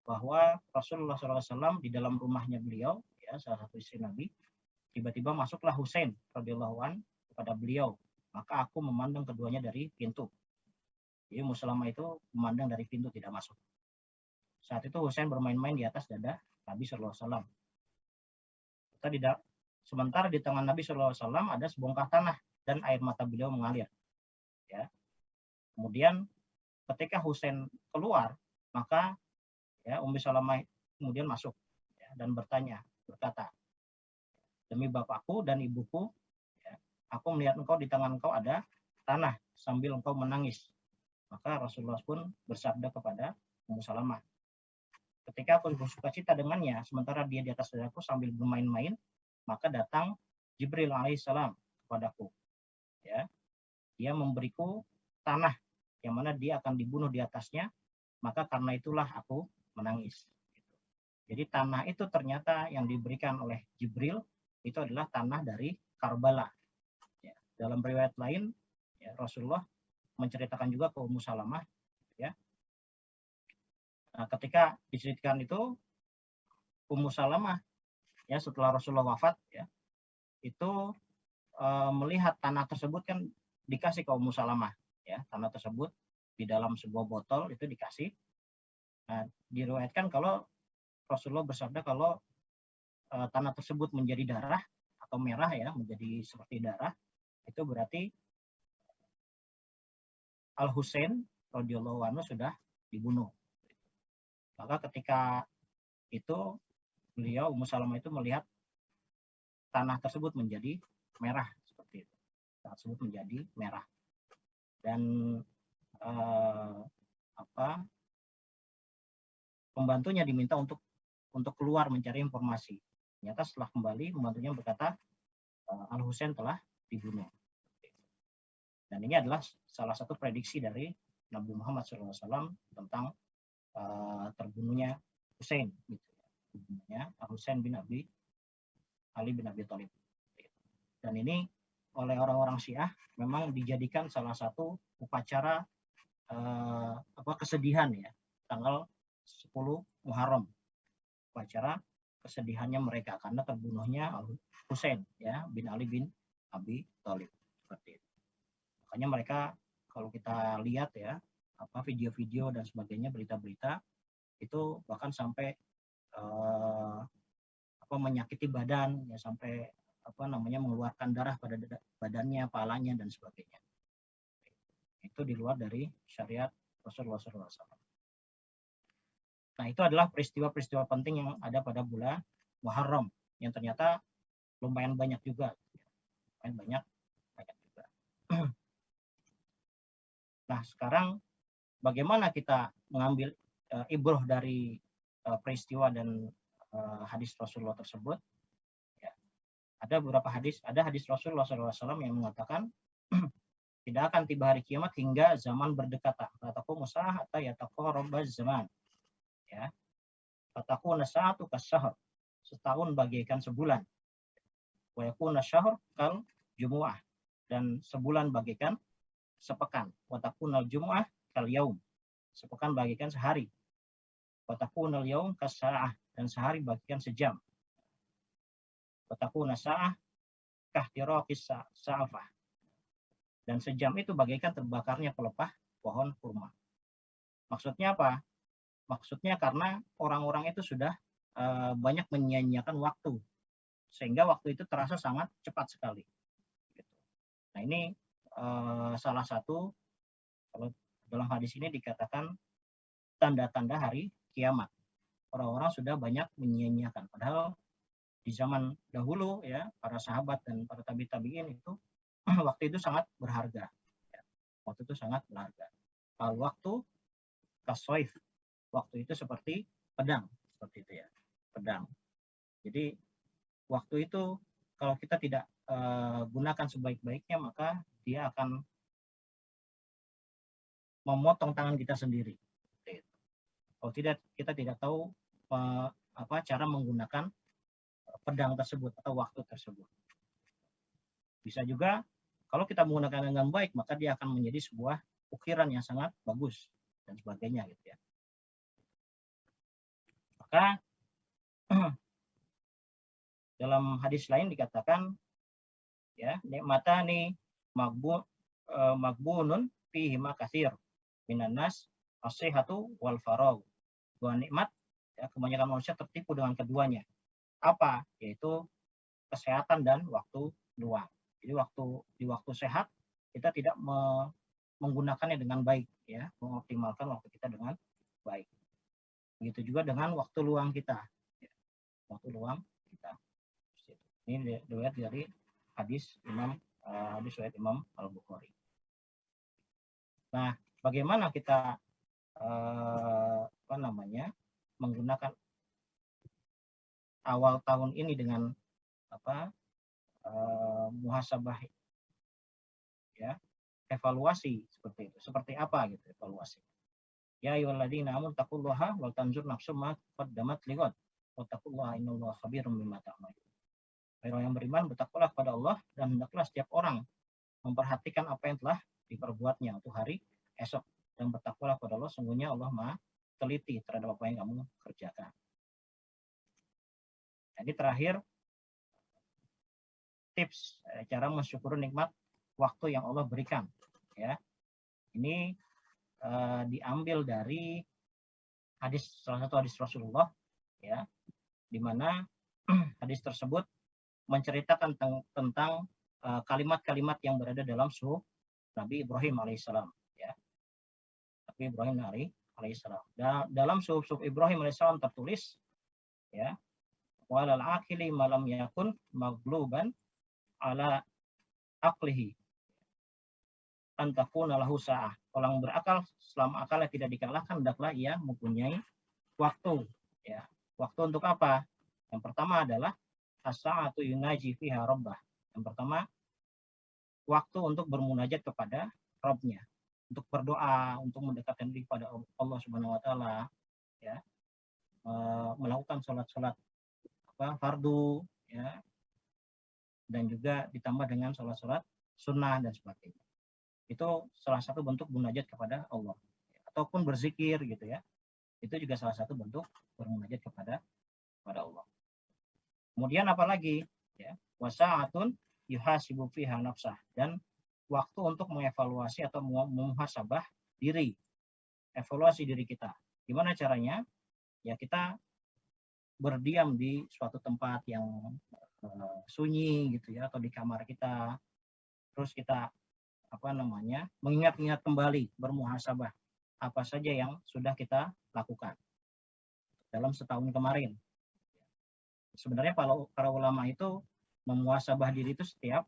bahwa Rasulullah SAW di dalam rumahnya beliau ya, salah satu istri Nabi, tiba-tiba masuklah Husain radhiyallahu an kepada beliau, maka aku memandang keduanya dari pintu. Jadi Ummu Salamah itu memandang dari pintu, tidak masuk. Saat itu Husain bermain-main di atas dada Nabi SAW. Sementara di tangan Nabi SAW ada sebongkah tanah dan air mata beliau mengalir. Ya. Kemudian ketika Husain keluar, maka ya Ummi Salamah kemudian masuk ya, dan berkata, demi bapakku dan ibuku, ya, aku melihat engkau di tangan engkau ada tanah sambil engkau menangis. Maka Rasulullah pun bersabda kepada Ummu Salamah, ketika aku bersukacita dengannya, sementara dia di atas dadaku sambil bermain-main, maka datang Jibril alaihissalam kepadaku. Ya, dia memberiku tanah yang mana dia akan dibunuh di atasnya, maka karena itulah aku menangis. Jadi tanah itu ternyata yang diberikan oleh Jibril itu adalah tanah dari Karbala. Ya, dalam riwayat lain, ya, Rasulullah menceritakan juga ke Ummu Salamah, ya. Nah, ketika diceritakan itu, Ummu Salamah, ya setelah Rasulullah wafat, ya, itu melihat tanah tersebut kan dikasih ke Ummu Salamah, ya, tanah tersebut di dalam sebuah botol itu dikasih. Nah, diriwayatkan kalau Rasulullah bersabda kalau tanah tersebut menjadi darah atau merah ya, menjadi seperti darah, itu berarti Al-Husain radhiyallahu anhu sudah dibunuh. Maka ketika itu beliau Ummu Salamah itu melihat tanah tersebut menjadi merah seperti itu. Tanah tersebut menjadi merah. Dan pembantunya diminta untuk keluar mencari informasi. Ternyata setelah kembali pembantunya berkata Al-Husain telah dibunuh. Dan ini adalah salah satu prediksi dari Nabi Muhammad SAW tentang terbunuhnya Husain, gitu. Terbunuhnya Al-Husain bin Ali bin Abi Thalib. Dan ini oleh orang-orang Syiah memang dijadikan salah satu upacara kesedihan ya, tanggal 10 Muharram, upacara kesedihannya mereka karena terbunuhnya Husain ya bin Ali bin Abi Thalib, seperti itu. Makanya mereka kalau kita lihat ya video-video dan sebagainya, berita-berita itu bahkan sampai menyakiti badan ya, sampai mengeluarkan darah pada badannya, palanya dan sebagainya. Itu di luar dari syariat Rasulullah SAW. Nah, itu adalah peristiwa-peristiwa penting yang ada pada bulan Muharram yang ternyata lumayan banyak juga. Lumayan banyak juga. Nah, sekarang bagaimana kita mengambil ibrah dari peristiwa dan hadis Rasulullah tersebut? Ya, ada beberapa hadis. Ada hadis Rasulullah SAW yang mengatakan tidak akan tiba hari kiamat hingga zaman berdekatan. Kataku musah hatta yataqarrabaz zaman. Ya. Kataku nasa'atu kasyahr. Setahun bagaikan sebulan. Wa yakuna syahr kal jumu'ah. Dan sebulan bagaikan sepekan. Wa takunal jumu'ah kal yaum. sepekan bagikan sehari. Wa takunal yaum kasa'ah, dan sehari bagikan sejam. Wa takuna sa'ah kahtiraqis sa'afah, dan sejam itu bagaikan terbakarnya pelepah pohon kurma. Maksudnya apa? Maksudnya karena orang-orang itu sudah banyak menyia-nyiakan waktu, sehingga waktu itu terasa sangat cepat sekali. Nah, ini salah satu, kalau dalam hadis ini dikatakan tanda-tanda hari kiamat. Orang-orang sudah banyak menyia-nyiakan. Padahal di zaman dahulu ya, para sahabat dan para tabi'in itu waktu itu sangat berharga. Waktu itu sangat berharga. Waktu kasoif, waktu itu seperti pedang, seperti itu ya, pedang. Jadi waktu itu kalau kita tidak gunakan sebaik-baiknya, maka dia akan memotong tangan kita sendiri. Kalau tidak, kita tidak tahu cara menggunakan pedang tersebut atau waktu tersebut. Bisa juga kalau kita menggunakan dengan baik, maka dia akan menjadi sebuah ukiran yang sangat bagus dan sebagainya gitu ya. Maka dalam hadis lain dikatakan ya, nikmatani magbunun fihi ma katsir minan nas as-sihhatu wal faragh. Dua nikmat ya, kebanyakan manusia tertipu dengan keduanya. Apa? Yaitu kesehatan dan waktu luang. Jadi di waktu sehat kita tidak menggunakannya dengan baik ya, mengoptimalkan waktu kita dengan baik. Begitu juga dengan waktu luang kita. Ya, waktu luang kita. Ini riwayat dari hadis riwayat Imam Al-Bukhari. Nah, bagaimana kita menggunakan awal tahun ini dengan muhasabah ya, evaluasi seperti itu. Seperti apa gitu evaluasi? Ya ayyuhalladzina amanu taqullaha wal tanzur nafsum ma qaddamat lighad wa taqullaha innallaha khabirum bima ta'malun. Orang yang beriman bertakwalah kepada Allah, dan hendaklah setiap orang memperhatikan apa yang telah diperbuatnya untuk hari esok, dan bertakwalah kepada Allah, sungguhnya Allah Maha teliti terhadap apa yang kamu kerjakan. Jadi terakhir, tips cara mensyukuri nikmat waktu yang Allah berikan. Ya, ini diambil dari salah satu hadis Rasulullah, ya, di mana hadis tersebut menceritakan tentang kalimat-kalimat yang berada dalam suhuf Nabi Ibrahim alaihissalam. Ya, Nabi Ibrahim alaihissalam. Dalam suhuf Ibrahim alaihissalam tertulis, ya, walal akili malam yakun maghluban ala aqlihi antakuna lahu sa'ah. Orang berakal selama akalnya tidak dikalahkan, hendaklah ia mempunyai waktu. Ya, waktu untuk apa? Yang pertama adalah as-sa'atu yunaji fiha rabbah. Yang pertama, waktu untuk bermunajat kepada Rabb-nya, untuk berdoa, untuk mendekatkan diri kepada Allah Subhanahu wa taala, ya. Melakukan salat-salat fardu, ya. Dan juga ditambah dengan salat-salat sunnah dan sebagainya. Itu salah satu bentuk munajat kepada Allah. Ataupun berzikir gitu ya. Itu juga salah satu bentuk bermunajat kepada Allah. Kemudian apalagi? Ya, wasa'atun yuhasibu fiha nafsah, dan waktu untuk mengevaluasi atau memuhasabah diri. Evaluasi diri kita. Gimana caranya? Ya, kita berdiam di suatu tempat yang sunyi gitu ya, atau di kamar kita. Terus kita mengingat-ingat kembali, bermuhasabah apa saja yang sudah kita lakukan dalam setahun kemarin. Sebenarnya para ulama itu memuhasabah diri itu setiap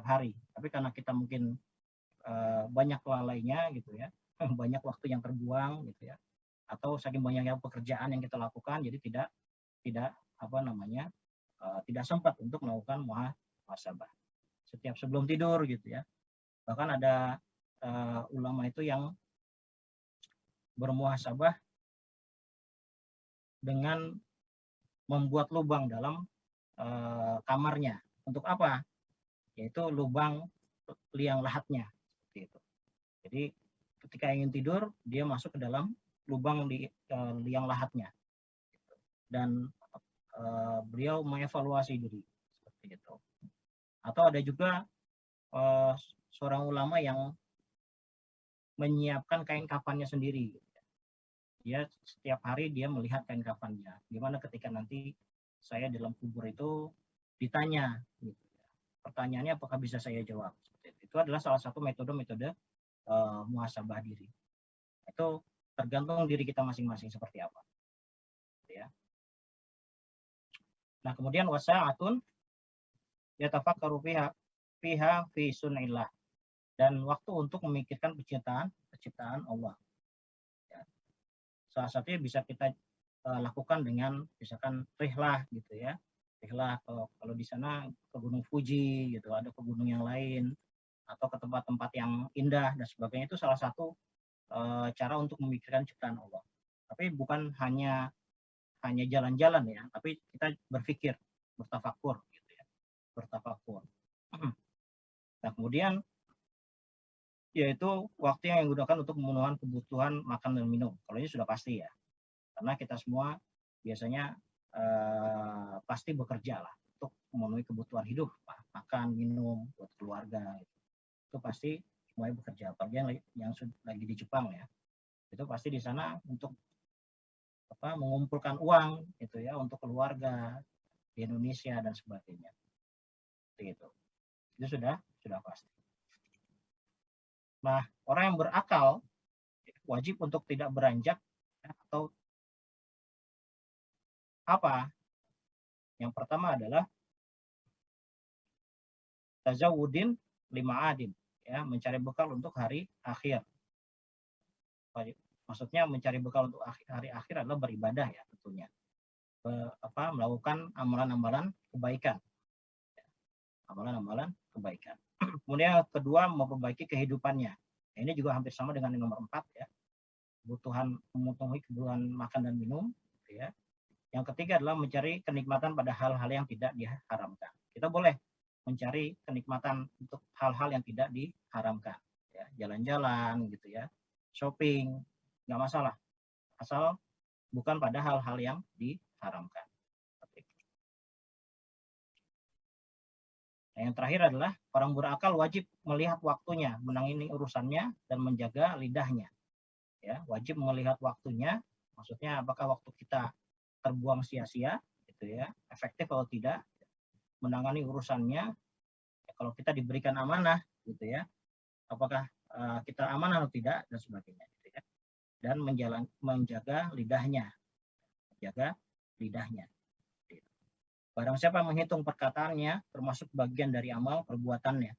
hari, tapi karena kita mungkin banyak lalainya gitu ya, banyak waktu yang terbuang gitu ya, atau saking banyaknya pekerjaan yang kita lakukan, jadi tidak sempat untuk melakukan muhasabah setiap sebelum tidur gitu ya. Bahkan ada ulama itu yang bermuhasabah dengan membuat lubang dalam kamarnya. Untuk apa? Yaitu lubang liang lahatnya. Gitu. Jadi ketika ingin tidur dia masuk ke dalam lubang di liang lahatnya, dan beliau mengevaluasi diri seperti itu. Atau ada juga seorang ulama yang menyiapkan kain kafannya sendiri. Dia setiap hari dia melihat kain kafannya. Gimana ketika nanti saya dalam kubur itu ditanya, gitu. Pertanyaannya apakah bisa saya jawab? Itu adalah salah satu metode-metode muhasabah diri. Itu tergantung diri kita masing-masing seperti apa. Ya. Nah, kemudian wasa'atun yatafakkaru fiha fi sunillah, dan waktu untuk memikirkan penciptaan Allah. Ya. Salah satunya bisa kita lakukan dengan misalkan rihlah gitu ya. Rihlah kalau di sana ke Gunung Fuji gitu, ada ke gunung yang lain atau ke tempat-tempat yang indah dan sebagainya, itu salah satu cara untuk memikirkan ciptaan Allah. Tapi bukan hanya jalan-jalan ya, tapi kita berpikir, bertafakur gitu ya. Bertafakur. Nah, kemudian yaitu waktu yang digunakan untuk memenuhi kebutuhan makan dan minum. Kalau ini sudah pasti ya. Karena kita semua biasanya pasti bekerja lah untuk memenuhi kebutuhan hidup, makan, minum, buat keluarga. Itu pasti semuanya bekerja. Apalagi yang lagi di Jepang ya, itu pasti di sana untuk mengumpulkan uang itu ya untuk keluarga di Indonesia dan sebagainya. Itu sudah pasti. Nah, orang yang berakal wajib untuk tidak beranjak atau apa? Yang pertama adalah tazawudin lima adin, ya, mencari bekal untuk hari akhir. Maksudnya mencari bekal untuk hari akhir adalah beribadah ya tentunya. Melakukan amalan-amalan kebaikan. Amalan-amalan kebaikan. Kemudian yang kedua, memperbaiki kehidupannya. Nah, ini juga hampir sama dengan yang nomor 4 ya. Memenuhi kebutuhan makan dan minum ya. Yang ketiga adalah mencari kenikmatan pada hal-hal yang tidak diharamkan. Kita boleh mencari kenikmatan untuk hal-hal yang tidak diharamkan. Ya, jalan-jalan gitu ya, shopping, nggak masalah. Asal bukan pada hal-hal yang diharamkan. Nah, yang terakhir adalah orang berakal wajib melihat waktunya, menangani urusannya, dan menjaga lidahnya. Ya, wajib melihat waktunya, maksudnya apakah waktu kita terbuang sia-sia, gitu ya, efektif atau tidak, menangani urusannya, ya, kalau kita diberikan amanah, gitu ya, apakah kita amanah atau tidak, dan sebagainya, gitu ya, dan menjaga lidahnya, Barang siapa menghitung perkataannya, termasuk bagian dari amal perbuatannya,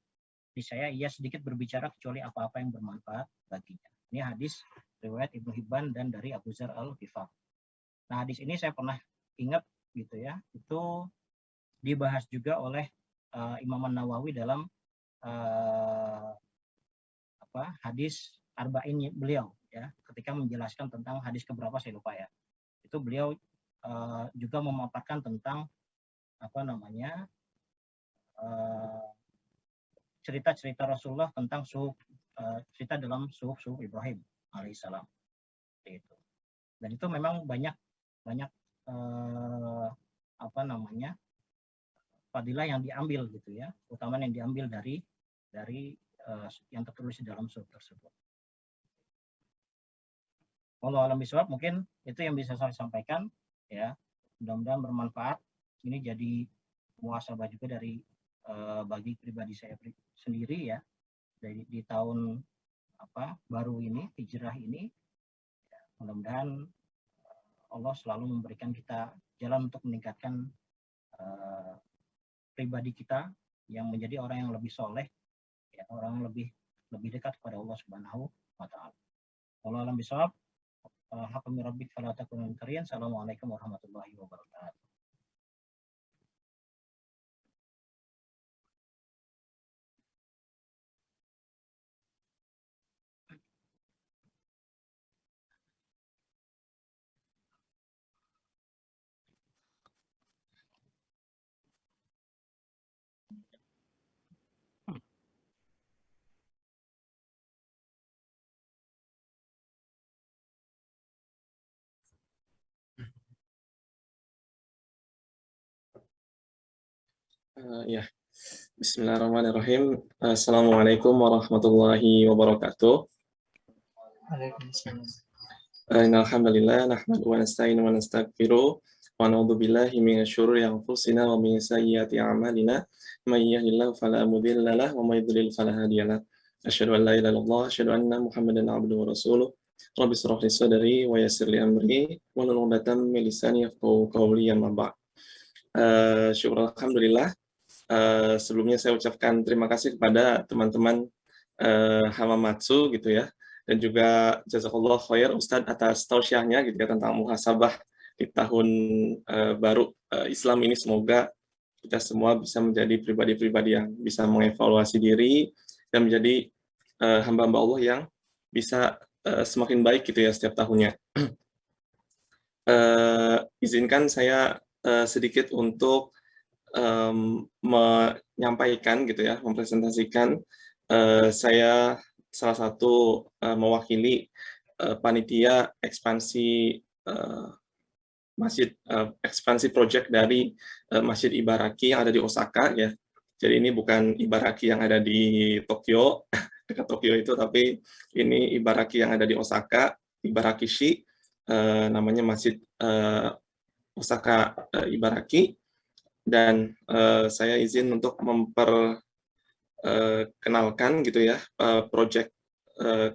niscaya ia sedikit berbicara kecuali apa-apa yang bermanfaat baginya. Ini hadis riwayat Ibnu Hibban dan dari Abu Dzar Al-Ghifari. Nah, hadis ini saya pernah ingat gitu ya, itu dibahas juga oleh Imam An-Nawawi dalam hadis Arba'in beliau ya, ketika menjelaskan tentang hadis keberapa saya lupa ya. Itu beliau juga memaparkan tentang cerita-cerita Rasulullah tentang cerita dalam suhuf Ibrahim alaihissalam. Itu. Dan itu memang banyak fadilah yang diambil gitu ya, utama yang diambil dari yang tertulis di dalam suhuf tersebut. Wallahu a'lam bishawab, mungkin itu yang bisa saya sampaikan ya. Mudah-mudahan bermanfaat. Ini jadi muhasabah juga dari bagi pribadi saya sendiri ya, di tahun baru ini, hijrah ini. Mudah-mudahan Allah selalu memberikan kita jalan untuk meningkatkan pribadi kita yang menjadi orang yang lebih soleh, ya, orang yang lebih dekat kepada Allah Subhanahu wa taala. Wallahu a'lam bishawab. Haqqami rabbik fala takun minal qanitin. Assalamualaikum warahmatullahi wabarakatuh. Ya, Bismillahirrahmanirrahim. Assalamualaikum warahmatullahi wabarakatuh. Waalaikumsalam. Alhamdulillah, nahmadu wa nasta'inu wa nastaghfiruh wa na'udzu billahi minasy syururi anfusina wa min sayyiati a'malina. May yahdihillahu fala mudilla lahu wa may yudlil fala hadiya lahu. Asyhadu an la ilaha illallah, asyhadu anna Muhammadan abduhu wa rasuluh. Rabbi shrah li sadri wa yassir li amri wa hlul 'uqdatam min lisani yafqahu qawli. Amma ba'd. Syukur alhamdulillah. Sebelumnya saya ucapkan terima kasih kepada teman-teman Hamamatsu gitu ya, dan juga jazakallah khair Ustadz atas tausiahnya gitu ya tentang muhasabah di tahun baru Islam ini. Semoga kita semua bisa menjadi pribadi-pribadi yang bisa mengevaluasi diri dan menjadi hamba-hamba Allah yang bisa semakin baik gitu ya setiap tahunnya. Izinkan saya sedikit untuk menyampaikan gitu ya, mempresentasikan. Saya salah satu mewakili panitia ekspansi ekspansi project dari Masjid Ibaraki yang ada di Osaka ya. Jadi ini bukan Ibaraki yang ada di Tokyo dekat Tokyo itu, tapi ini Ibaraki yang ada di Osaka, Ibarakishi, namanya Masjid Osaka Ibaraki. Dan saya izin untuk memperkenalkan gitu ya proyek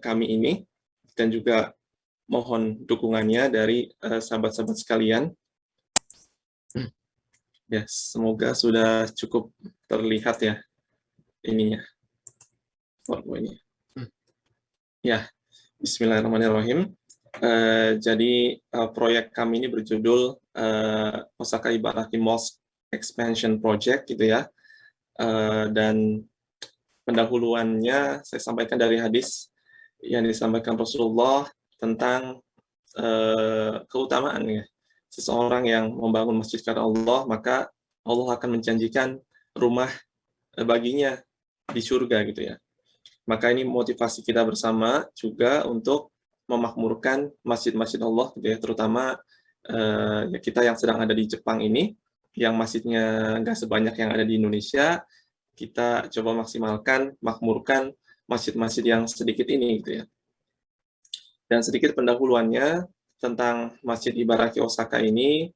kami ini, dan juga mohon dukungannya dari sahabat-sahabat sekalian. Ya, semoga sudah cukup terlihat ya ininya. Ini. Ya, Bismillahirrahmanirrahim. Jadi proyek kami ini berjudul Osaka Ibaraki Mosque Expansion Project gitu ya, dan pendahuluannya saya sampaikan dari hadis yang disampaikan Rasulullah tentang keutamaan ya, seseorang yang membangun masjid karena Allah, maka Allah akan menjanjikan rumah baginya di surga gitu ya. Maka ini motivasi kita bersama juga untuk memakmurkan masjid-masjid Allah gitu ya, terutama ya kita yang sedang ada di Jepang ini, yang masjidnya nggak sebanyak yang ada di Indonesia. Kita coba maksimalkan, makmurkan masjid-masjid yang sedikit ini gitu ya. Dan sedikit pendahuluannya tentang Masjid Ibaraki Osaka ini.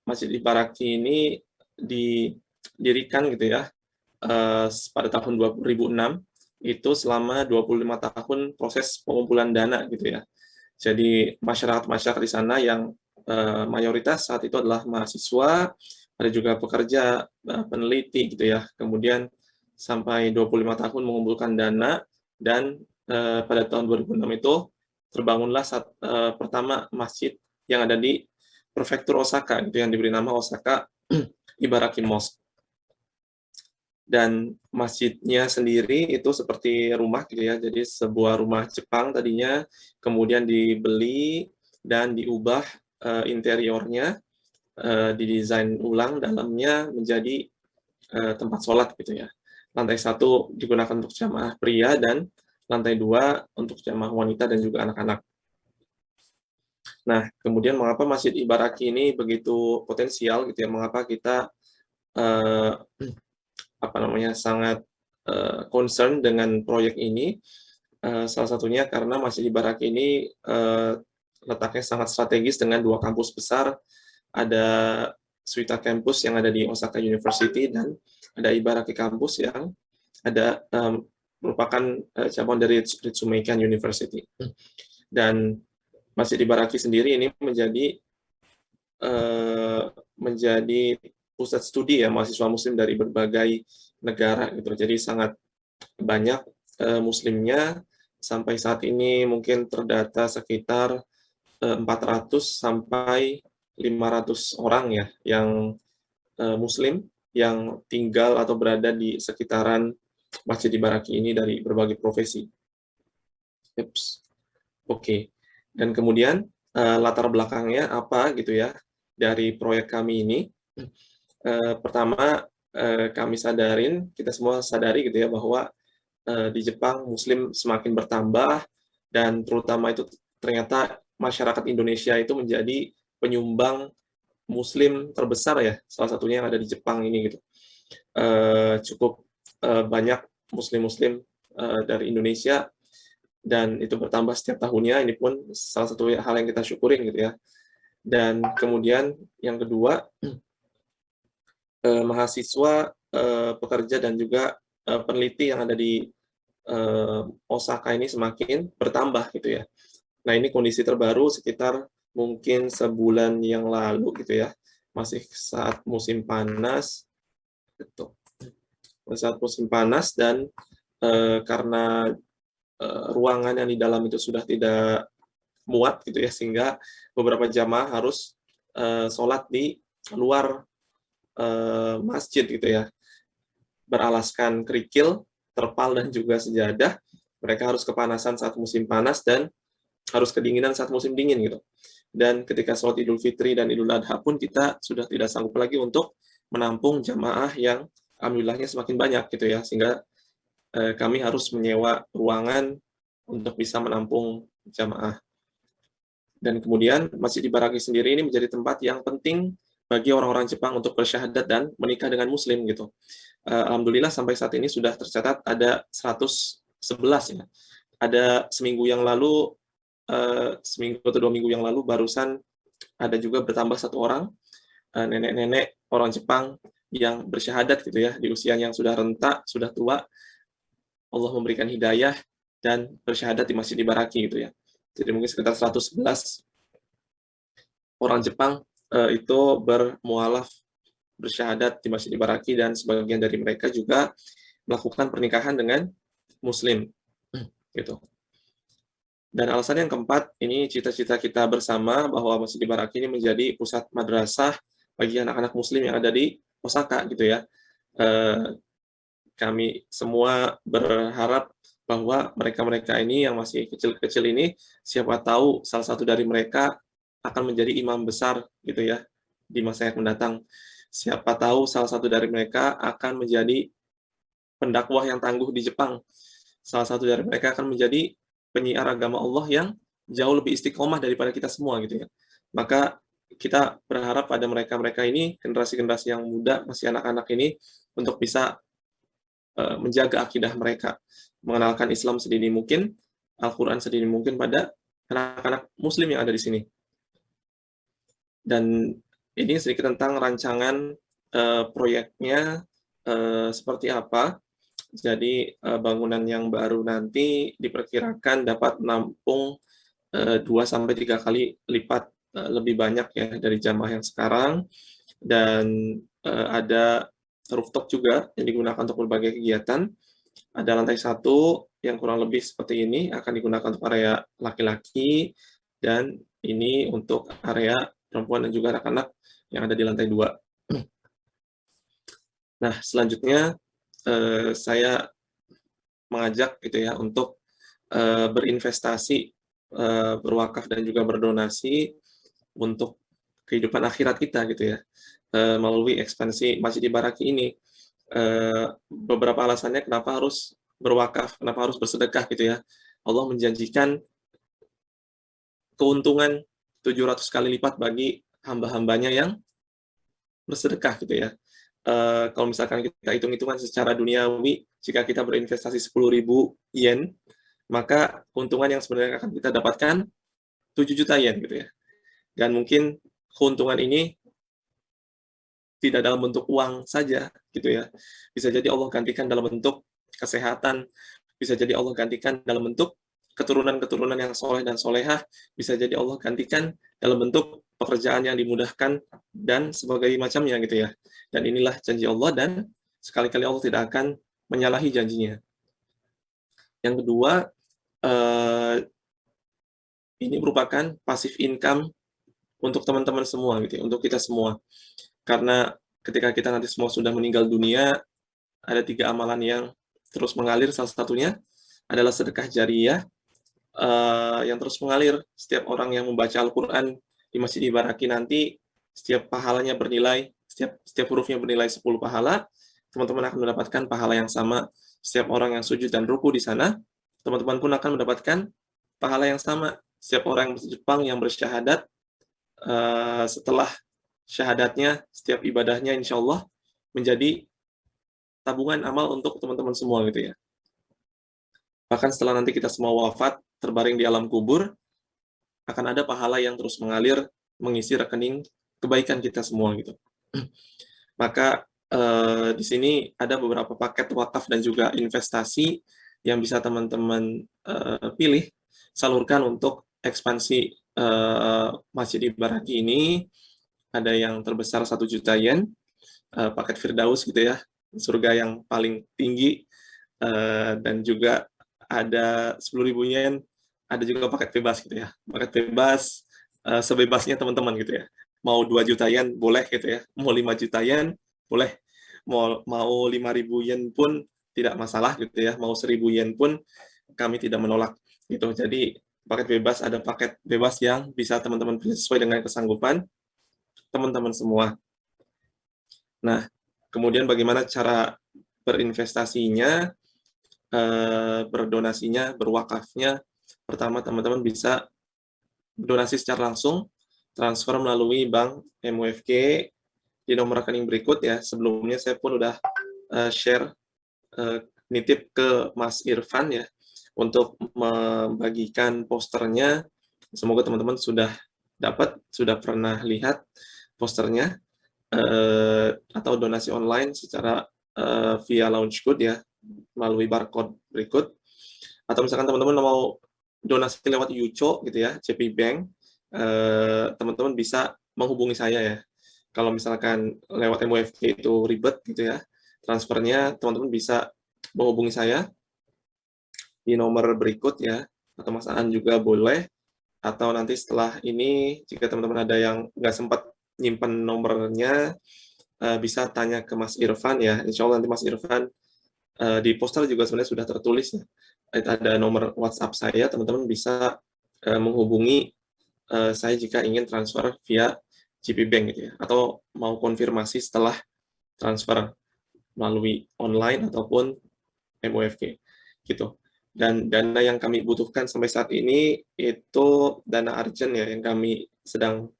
Masjid Ibaraki ini didirikan gitu ya pada tahun 2006, itu selama 25 tahun proses pengumpulan dana gitu ya. Jadi masyarakat di sana yang mayoritas saat itu adalah mahasiswa, ada juga pekerja, peneliti gitu ya. Kemudian sampai 25 tahun mengumpulkan dana, dan pada tahun 2006 itu terbangunlah pertama masjid yang ada di prefektur Osaka gitu, yang diberi nama Osaka Ibaraki Mosque. Dan masjidnya sendiri itu seperti rumah gitu ya, jadi sebuah rumah Jepang tadinya, kemudian dibeli dan diubah interiornya, didesain ulang dalamnya menjadi tempat sholat gitu ya. Lantai 1 digunakan untuk jamaah pria, dan lantai 2 untuk jamaah wanita dan juga anak-anak. Nah, kemudian mengapa Masjid Ibaraki ini begitu potensial gitu ya, mengapa kita sangat concern dengan proyek ini. Salah satunya karena Masjid Ibaraki ini letaknya sangat strategis dengan 2 kampus besar. Ada Suita Campus yang ada di Osaka University, dan ada Ibaraki Campus yang ada merupakan cabang dari Ritsumeikan University. Dan Masjid Ibaraki sendiri ini menjadi pusat studi ya mahasiswa muslim dari berbagai negara gitu. Jadi sangat banyak muslimnya. Sampai saat ini mungkin terdata sekitar 400 sampai 500 orang ya yang muslim yang tinggal atau berada di sekitaran Masjid Ibaraki ini dari berbagai profesi. Oke. Dan kemudian latar belakangnya apa gitu ya dari proyek kami ini. Pertama, kita semua sadari gitu ya bahwa di Jepang muslim semakin bertambah, dan terutama itu ternyata masyarakat Indonesia itu menjadi penyumbang Muslim terbesar ya, salah satunya yang ada di Jepang ini gitu. Cukup banyak Muslim-Muslim dari Indonesia, dan itu bertambah setiap tahunnya. Ini pun salah satu hal yang kita syukurin gitu ya. Dan kemudian yang kedua, mahasiswa, pekerja dan juga peneliti yang ada di Osaka ini semakin bertambah gitu ya. Nah, ini kondisi terbaru sekitar mungkin sebulan yang lalu gitu ya, masih saat musim panas gitu. Saat musim panas, dan karena ruangan yang di dalam itu sudah tidak muat gitu ya, sehingga beberapa jamaah harus sholat di luar masjid gitu ya, beralaskan kerikil, terpal dan juga sejadah. Mereka harus kepanasan saat musim panas dan harus kedinginan saat musim dingin gitu. Dan ketika sholat Idul Fitri dan Idul Adha pun kita sudah tidak sanggup lagi untuk menampung jamaah yang alhamdulillahnya semakin banyak gitu ya, sehingga kami harus menyewa ruangan untuk bisa menampung jamaah. Dan kemudian Masjid Ibaraki sendiri ini menjadi tempat yang penting bagi orang-orang Jepang untuk bersyahadat dan menikah dengan Muslim gitu. Alhamdulillah sampai saat ini sudah tercatat ada 111 ya. Ada seminggu yang lalu, seminggu atau 2 minggu yang lalu barusan ada juga bertambah 1 orang, nenek-nenek orang Jepang yang bersyahadat gitu ya, di usia yang sudah renta, sudah tua. Allah memberikan hidayah dan bersyahadat di Masjid Ibaraki gitu ya. Jadi mungkin sekitar 111 orang Jepang itu bermualaf bersyahadat di Masjid Ibaraki, dan sebagian dari mereka juga melakukan pernikahan dengan Muslim gitu. Dan alasan yang keempat, ini cita-cita kita bersama bahwa Masjid Ibaraki ini menjadi pusat madrasah bagi anak-anak Muslim yang ada di Osaka gitu ya. Kami semua berharap bahwa mereka-mereka ini yang masih kecil-kecil ini, siapa tahu salah satu dari mereka akan menjadi imam besar gitu ya di masa yang mendatang. Siapa tahu salah satu dari mereka akan menjadi pendakwah yang tangguh di Jepang. Salah satu dari mereka akan menjadi penyiar agama Allah yang jauh lebih istiqomah daripada kita semua gitu ya. Maka kita berharap pada mereka-mereka ini, generasi-generasi yang muda, masih anak-anak ini, untuk bisa menjaga akidah mereka, mengenalkan Islam sedini mungkin, Al-Quran sedini mungkin pada anak-anak Muslim yang ada di sini. Dan ini sedikit tentang rancangan proyeknya seperti apa. Jadi bangunan yang baru nanti diperkirakan dapat menampung 2-3 kali lipat lebih banyak ya dari jamaah yang sekarang, dan ada rooftop juga yang digunakan untuk berbagai kegiatan. Ada lantai 1 yang kurang lebih seperti ini, akan digunakan untuk area laki-laki, dan ini untuk area perempuan dan juga anak-anak yang ada di lantai 2. Nah, selanjutnya saya mengajak gitu ya untuk berinvestasi, berwakaf dan juga berdonasi untuk kehidupan akhirat kita gitu ya, melalui ekspansi Masjid Ibaraki ini. Beberapa alasannya kenapa harus berwakaf, kenapa harus bersedekah gitu ya. Allah menjanjikan keuntungan 700 kali lipat bagi hamba-hambanya yang bersedekah gitu ya. Kalau misalkan kita hitung-hitungan secara duniawi, jika kita berinvestasi 10.000 yen, maka keuntungan yang sebenarnya akan kita dapatkan 7 juta yen gitu ya. Dan mungkin keuntungan ini tidak dalam bentuk uang saja gitu ya. Bisa jadi Allah gantikan dalam bentuk kesehatan, bisa jadi Allah gantikan dalam bentuk keturunan-keturunan yang soleh dan solehah, bisa jadi Allah gantikan dalam bentuk pekerjaan yang dimudahkan dan sebagainya macamnya gitu ya. Dan inilah janji Allah, dan sekali-kali Allah tidak akan menyalahi janjinya. Yang kedua, ini merupakan passive income untuk teman-teman semua gitu ya, untuk kita semua. Karena ketika kita nanti semua sudah meninggal dunia, ada 3 amalan yang terus mengalir. Salah satunya adalah sedekah jariyah yang terus mengalir. Setiap orang yang membaca Al-Quran di Masjid Ibaraki nanti, setiap pahalanya bernilai, setiap hurufnya bernilai 10 pahala, teman-teman akan mendapatkan pahala yang sama. Setiap orang yang sujud dan ruku di sana, teman-teman pun akan mendapatkan pahala yang sama. Setiap orang Jepang yang bersyahadat setelah syahadatnya, setiap ibadahnya insya Allah menjadi tabungan amal untuk teman-teman semua gitu ya. Bahkan setelah nanti kita semua wafat, terbaring di alam kubur, akan ada pahala yang terus mengalir, mengisi rekening kebaikan kita semua gitu. Maka di sini ada beberapa paket wakaf dan juga investasi yang bisa teman-teman pilih, salurkan untuk ekspansi Masjid Ibaraki ini. Ada yang terbesar 1 juta yen, paket Firdaus gitu ya, surga yang paling tinggi, dan juga ada 10.000 yen, ada juga paket bebas gitu ya, paket bebas sebebasnya teman-teman gitu ya, mau 2 juta yen boleh gitu ya, mau 5 juta yen boleh, mau 5.000 yen pun tidak masalah gitu ya, mau 1.000 yen pun kami tidak menolak gitu. Jadi paket bebas, ada paket bebas yang bisa teman-teman pilih sesuai dengan kesanggupan teman-teman semua. Nah, kemudian bagaimana cara berinvestasinya, berdonasinya, berwakafnya? Pertama, teman-teman bisa donasi secara langsung, transfer melalui bank MUFG di nomor rekening berikut ya. Sebelumnya saya pun udah share, nitip ke Mas Irfan ya, untuk membagikan posternya. Semoga teman-teman sudah dapat, sudah pernah lihat posternya, atau donasi online secara via launch code ya, melalui barcode berikut. Atau misalkan teman-teman mau donasi lewat Yuco gitu ya, JP Bank, teman-teman bisa menghubungi saya ya. Kalau misalkan lewat MUFG itu ribet gitu ya, transfernya, teman-teman bisa menghubungi saya di nomor berikut ya, atau Mas Aan juga boleh, atau nanti setelah ini jika teman-teman ada yang nggak sempat nyimpen nomornya, bisa tanya ke Mas Irfan ya. Insya Allah nanti Mas Irfan, di poster juga sebenarnya sudah tertulis ya, ada nomor WhatsApp saya, teman-teman bisa menghubungi saya jika ingin transfer via JP Bank gitu ya, atau mau konfirmasi setelah transfer melalui online ataupun MUFG gitu. Dan dana yang kami butuhkan sampai saat ini itu dana urgent ya, yang kami sedang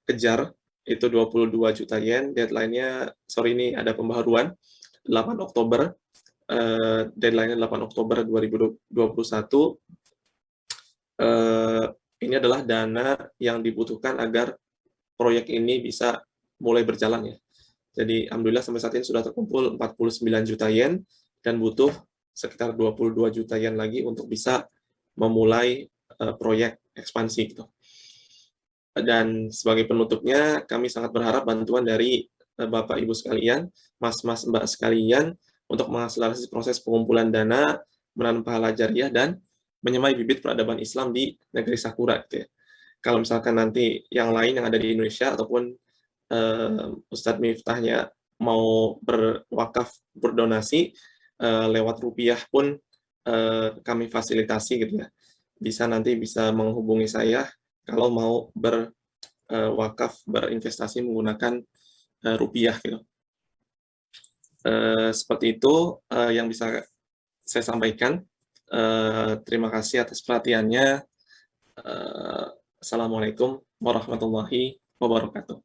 kejar itu 22 juta yen. Deadline-nya, sorry ini ada pembaharuan, 8 Oktober. Deadline-nya 8 Oktober 2021. Ini adalah dana yang dibutuhkan agar proyek ini bisa mulai berjalan ya. Jadi alhamdulillah sampai saat ini sudah terkumpul 49 juta yen dan butuh sekitar 22 juta yen lagi untuk bisa memulai proyek ekspansi gitu. Dan sebagai penutupnya, kami sangat berharap bantuan dari Bapak Ibu sekalian, Mas-Mas Mbak sekalian, untuk mengakselerasi proses pengumpulan dana, menanam pahala jariah, dan menyemai bibit peradaban Islam di negeri Sakura gitu ya. Kalau misalkan nanti yang lain yang ada di Indonesia ataupun Ustadz Miftahnya mau berwakaf, berdonasi lewat rupiah pun kami fasilitasi gitu ya. Nanti bisa menghubungi saya kalau mau berwakaf, berinvestasi menggunakan rupiah gitu. Seperti itu yang bisa saya sampaikan. Terima kasih atas perhatiannya. Assalamualaikum warahmatullahi wabarakatuh.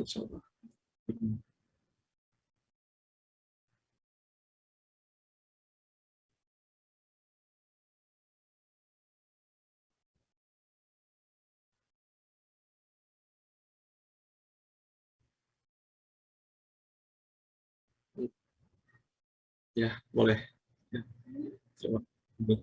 Insyaallah. Ya, boleh. Ya, terima kasih.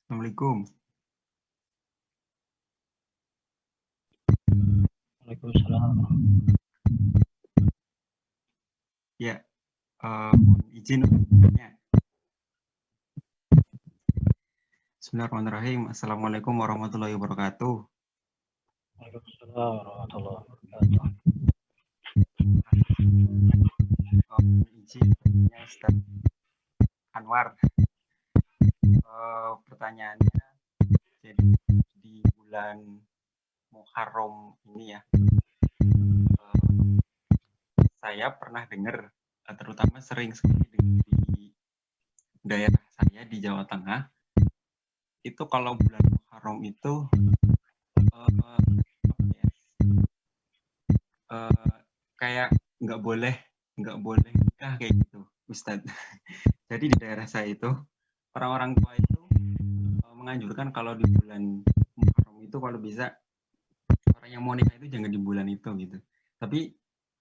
Assalamualaikum. Waalaikumsalam. Ya, mohon izin untuk bertanya. Bismillahirrahmanirrahim. Assalamualaikum warahmatullahi wabarakatuh. Waalaikumsalam warahmatullahi wabarakatuh. Mohon izin bertanya Ustaz Anwar. Pertanyaannya, jadi di bulan Muharram ini ya, saya pernah dengar, terutama sering sekali di daerah saya di Jawa Tengah, itu kalau bulan Muharram itu kayak nggak boleh nikah kayak gitu, Ustadz. Jadi di daerah saya itu orang-orang tua itu menganjurkan kalau di bulan Muharram itu kalau bisa orang yang mau nikah itu jangan di bulan itu gitu. Tapi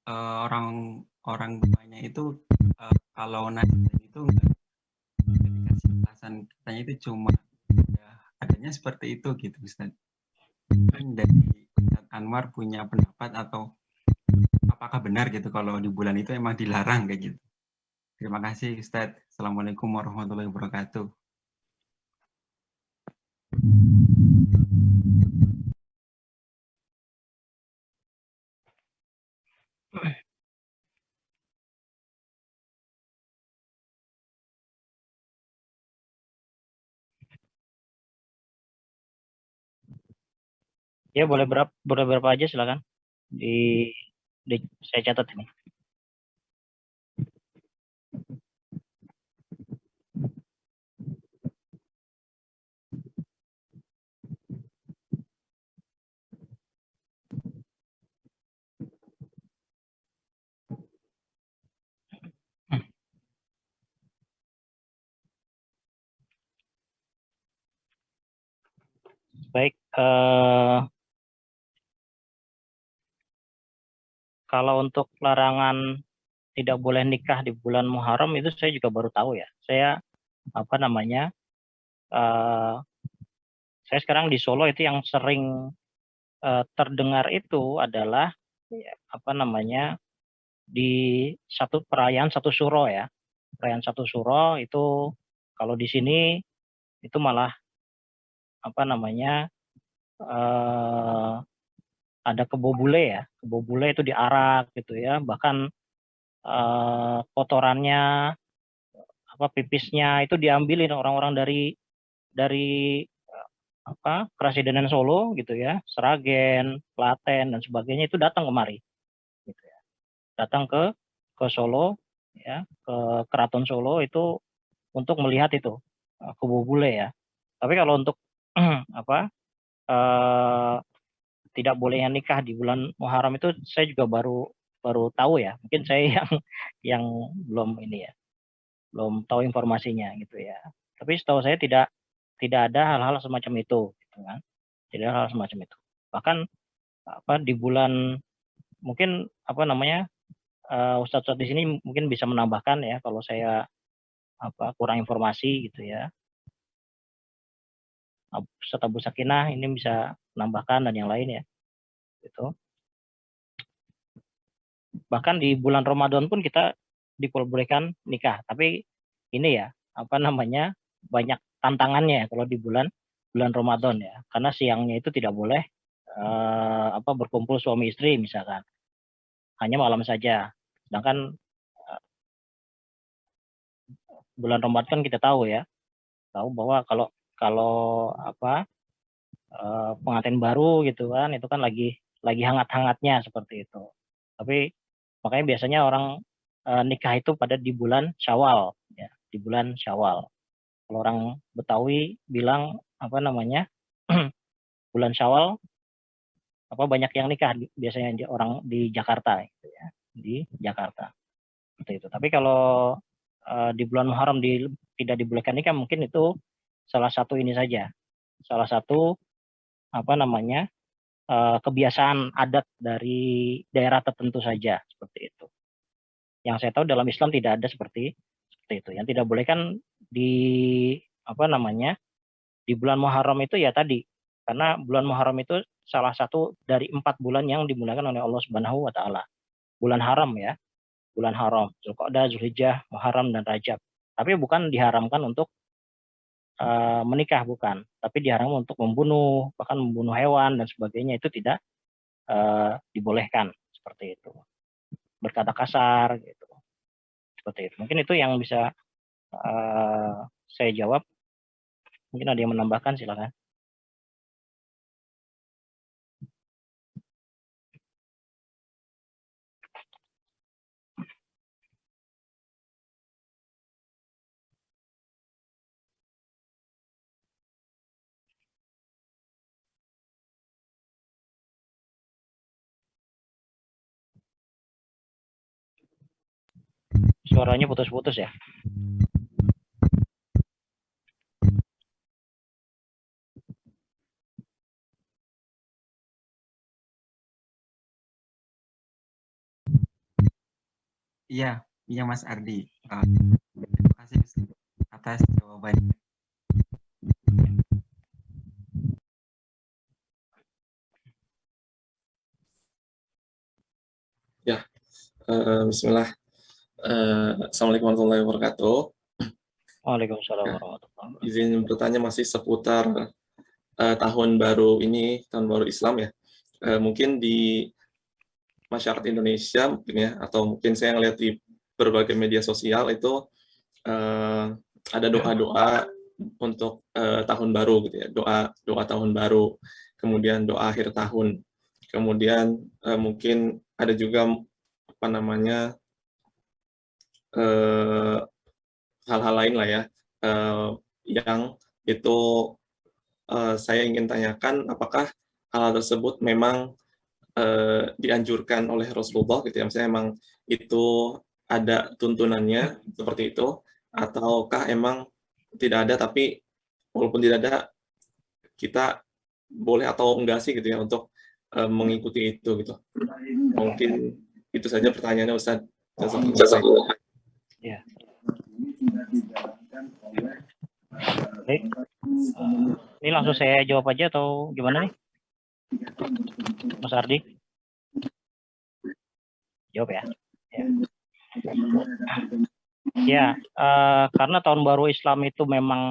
orang tuanya itu kalau nanya itu enggak dikasih alasan, katanya itu cuma ya, adanya seperti itu gitu, Ustaz. Dari Ustaz Anwar punya pendapat atau apakah benar gitu kalau di bulan itu emang dilarang kayak gitu? Terima kasih Ustaz. Assalamualaikum warahmatullahi wabarakatuh. Ya boleh berapa aja silakan. Di saya catat ini. Baik, kalau untuk larangan tidak boleh nikah di bulan Muharram itu saya juga baru tahu ya. Saya saya sekarang di Solo itu yang sering terdengar itu adalah di perayaan satu suro ya. Perayaan satu suro itu kalau di sini itu malah ada kebo bule ya. Kebo bule itu diarak gitu ya. Bahkan kotorannya pipisnya itu diambilin orang-orang dari Kerasidenan Solo gitu ya, Sragen, Klaten dan sebagainya itu datang kemari gitu ya. Datang ke Solo ya, ke Keraton Solo itu untuk melihat itu kebo bule ya. Tapi kalau untuk tidak bolehnya nikah di bulan Muharram itu saya juga baru tahu ya. Mungkin saya yang belum belum tahu informasinya gitu ya. Tapi setahu saya tidak ada hal-hal semacam itu gitu kan. Tidak ada hal semacam itu. Bahkan di bulan mungkin Ustadz di sini mungkin bisa menambahkan ya kalau saya kurang informasi gitu ya. Ustadz Abu Sakinah ini bisa menambahkan dan yang lain ya. Gitu. Bahkan di bulan Ramadan pun kita diperbolehkan nikah, tapi ini ya banyak tantangannya kalau di bulan Ramadan ya, karena siangnya itu tidak boleh berkumpul suami istri misalkan, hanya malam saja. Sedangkan bulan Ramadan kan kita tahu bahwa kalau pengantin baru gitu kan, itu kan lagi hangat-hangatnya seperti itu. Tapi makanya biasanya orang nikah itu pada di bulan Syawal ya, di bulan Syawal. Kalau orang Betawi bilang bulan Syawal banyak yang nikah biasanya orang di Jakarta gitu ya, di Jakarta seperti itu. Tapi kalau di bulan Muharram tidak dibolehkan nikah, mungkin itu salah satu ini saja, salah satu kebiasaan adat dari daerah tertentu saja seperti itu. Yang saya tahu dalam Islam tidak ada seperti itu. Yang tidak boleh kan di bulan Muharram itu ya tadi Karena bulan Muharram itu salah satu dari 4 bulan yang dimuliakan oleh Allah Subhanahu wa taala. Bulan haram ya, bulan haram, Zulqa'dah, Zulhijjah, Muharram dan Rajab. Tapi bukan diharamkan untuk menikah, bukan, tapi diharamkan untuk membunuh, bahkan membunuh hewan dan sebagainya, itu tidak dibolehkan seperti itu. Berkata kasar gitu. Seperti itu. Mungkin itu yang bisa saya jawab. Mungkin ada yang menambahkan, silakan. Suaranya putus-putus ya. Iya, iya Mas Ardi. Terima kasih atas jawabannya. Ya, Bismillah. Assalamualaikum warahmatullahi wabarakatuh. Waalaikumsalam warahmatullahi wabarakatuh. Izin bertanya masih seputar tahun baru ini, tahun baru Islam ya. Mungkin di masyarakat Indonesia mungkin ya, atau mungkin saya ngelihat di berbagai media sosial itu ada doa-doa untuk tahun baru gitu ya, doa tahun baru, kemudian doa akhir tahun, kemudian mungkin ada juga apa namanya hal-hal lain lah ya, yang itu saya ingin tanyakan apakah hal tersebut memang dianjurkan oleh Rasulullah gitu ya, misalnya emang itu ada tuntunannya seperti itu, ataukah emang tidak ada, tapi walaupun tidak ada kita boleh atau enggak sih gitu ya untuk mengikuti itu gitu. Mungkin itu saja pertanyaannya Ustaz. Ya. Baik. Ini langsung saya jawab aja atau gimana nih, Mas Ardi? Jawab ya. Ya, karena tahun baru Islam itu memang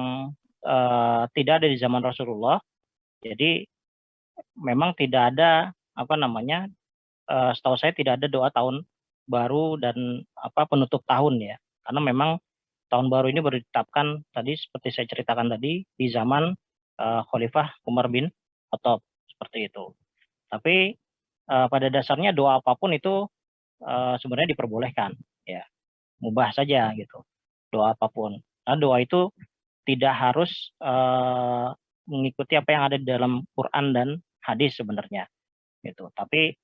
tidak ada di zaman Rasulullah, jadi memang tidak ada apa namanya, setahu saya tidak ada doa tahun baru dan penutup tahun ya, karena memang tahun baru ini baru ditetapkan tadi seperti saya ceritakan tadi di zaman Khalifah Umar bin Khattab seperti itu. Tapi pada dasarnya doa apapun itu sebenarnya diperbolehkan ya, mubah saja gitu, doa apapun. Nah, doa itu tidak harus mengikuti apa yang ada di dalam Quran dan hadis sebenarnya gitu. Tapi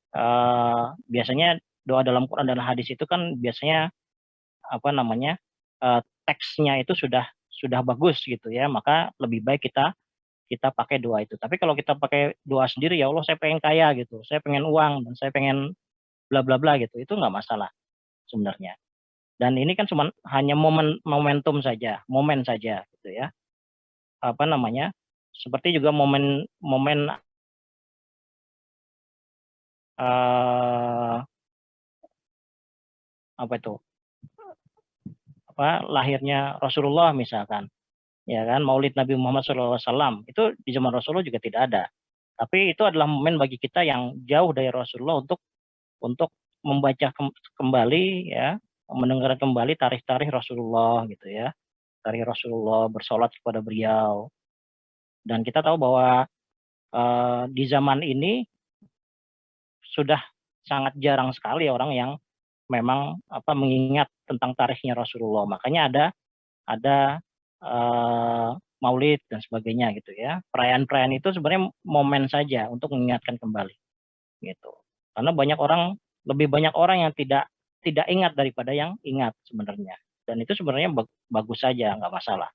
biasanya doa dalam Quran dan hadis itu kan biasanya apa namanya, teksnya itu sudah bagus gitu ya, maka lebih baik kita pakai doa itu. Tapi kalau kita pakai doa sendiri, ya Allah saya pengen kaya gitu, saya pengen uang dan saya pengen bla bla bla gitu, itu nggak masalah sebenarnya. Dan ini kan cuma hanya momentum saja, momen saja gitu ya. Apa namanya? Seperti juga momen apa itu? Lahirnya Rasulullah misalkan, ya kan, Maulid Nabi Muhammad SAW itu di zaman Rasulullah juga tidak ada. Tapi itu adalah momen bagi kita yang jauh dari Rasulullah untuk membaca kembali ya, mendengar kembali tarikh-tarikh Rasulullah gitu ya. Tarikh Rasulullah, bersolat kepada beliau. Dan kita tahu bahwa di zaman ini sudah sangat jarang sekali orang yang memang mengingat tentang tarikhnya Rasulullah. Makanya ada Maulid dan sebagainya gitu ya. Perayaan-perayaan itu sebenarnya momen saja untuk mengingatkan kembali gitu. Karena lebih banyak orang yang tidak ingat daripada yang ingat sebenarnya. Dan itu sebenarnya bagus saja, nggak masalah.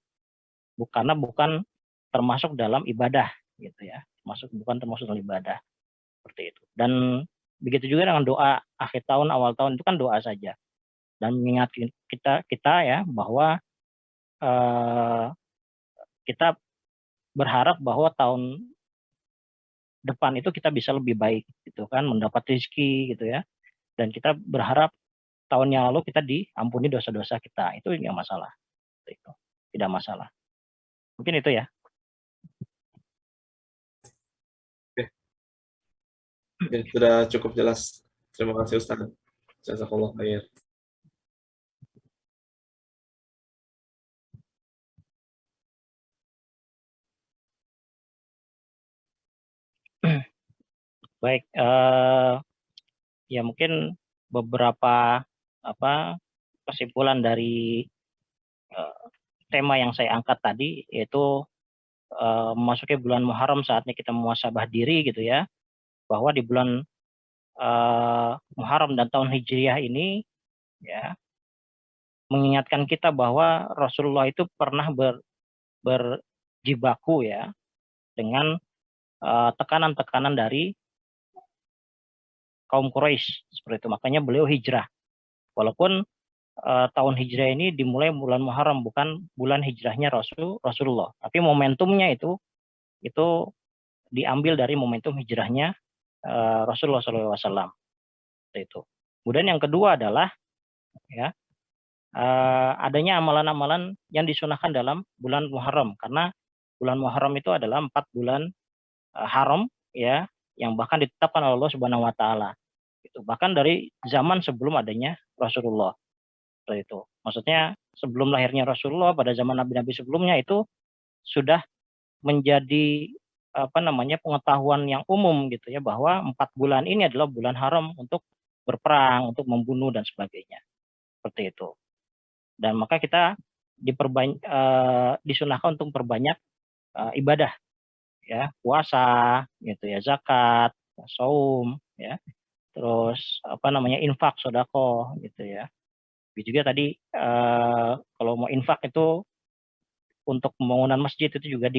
Karena bukan termasuk dalam ibadah gitu ya. Bukan termasuk dalam ibadah seperti itu. Dan begitu juga dengan doa akhir tahun, awal tahun, itu kan doa saja. Dan mengingatkan kita ya bahwa kita berharap bahwa tahun depan itu kita bisa lebih baik gitu kan, mendapat rezeki gitu ya. Dan kita berharap tahun yang lalu kita diampuni dosa-dosa kita. Itu yang masalah. Itu. Tidak masalah. Mungkin itu ya. Oke, sudah cukup jelas. Terima kasih Ustaz. Jazakallah khair. Baik, ya mungkin beberapa kesimpulan dari tema yang saya angkat tadi, yaitu memasuki bulan Muharram saatnya kita muhasabah diri gitu ya, bahwa di bulan Muharram dan tahun Hijriah ini ya mengingatkan kita bahwa Rasulullah itu pernah berjibaku ya dengan tekanan-tekanan dari kaum Quraisy seperti itu. Makanya beliau hijrah. Walaupun tahun hijrah ini dimulai bulan Muharram, bukan bulan hijrahnya Rasulullah. Tapi momentumnya itu diambil dari momentum hijrahnya Rasulullah SAW. Itu. Kemudian yang kedua adalah ya adanya amalan-amalan yang disunahkan dalam bulan Muharram, karena bulan Muharram itu adalah 4 bulan haram ya, yang bahkan ditetapkan oleh Allah Subhanahu wa taala. Itu bahkan dari zaman sebelum adanya Rasulullah. Seperti itu. Maksudnya sebelum lahirnya Rasulullah, pada zaman nabi-nabi sebelumnya itu sudah menjadi pengetahuan yang umum gitu ya, bahwa 4 bulan ini adalah bulan haram untuk berperang, untuk membunuh dan sebagainya. Seperti itu. Dan maka kita disunahkan untuk perbanyak ibadah ya, puasa gitu ya, zakat, saum ya, terus infak, sedekah gitu ya. Juga tadi kalau mau infak itu untuk pembangunan masjid itu juga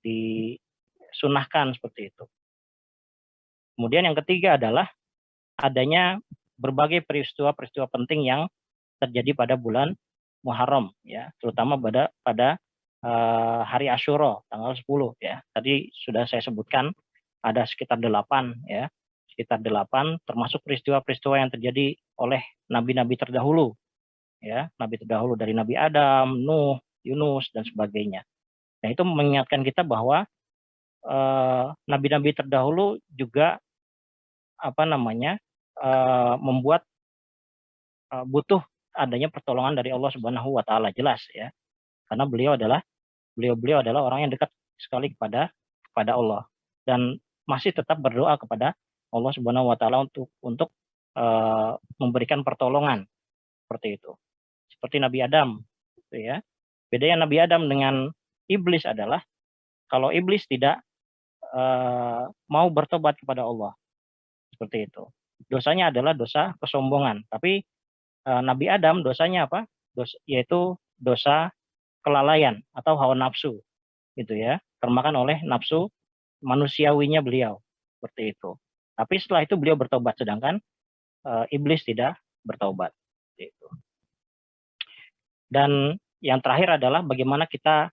disunahkan seperti itu. Kemudian yang ketiga adalah adanya berbagai peristiwa-peristiwa penting yang terjadi pada bulan Muharram ya, terutama pada hari Asyura tanggal 10 ya. Tadi sudah saya sebutkan ada sekitar 8 ya. Sekitar 8 termasuk peristiwa-peristiwa yang terjadi oleh nabi-nabi terdahulu ya, nabi terdahulu dari Nabi Adam, Nuh, Yunus dan sebagainya. Nah, itu mengingatkan kita bahwa nabi-nabi terdahulu juga membuat butuh adanya pertolongan dari Allah Subhanahu wa taala, jelas ya. Karena beliau adalah orang yang dekat sekali kepada Allah dan masih tetap berdoa kepada Allah Subhanahu wa taala untuk memberikan pertolongan seperti itu. Seperti Nabi Adam gitu ya. Bedanya Nabi Adam dengan iblis adalah kalau iblis tidak mau bertobat kepada Allah. Seperti itu. Dosanya adalah dosa kesombongan, tapi Nabi Adam dosanya apa? Yaitu dosa kelalaian atau hawa nafsu, gitu ya. Termakan oleh nafsu manusiawinya beliau, seperti itu. Tapi setelah itu beliau bertobat, sedangkan iblis tidak bertobat. Gitu. Dan yang terakhir adalah bagaimana kita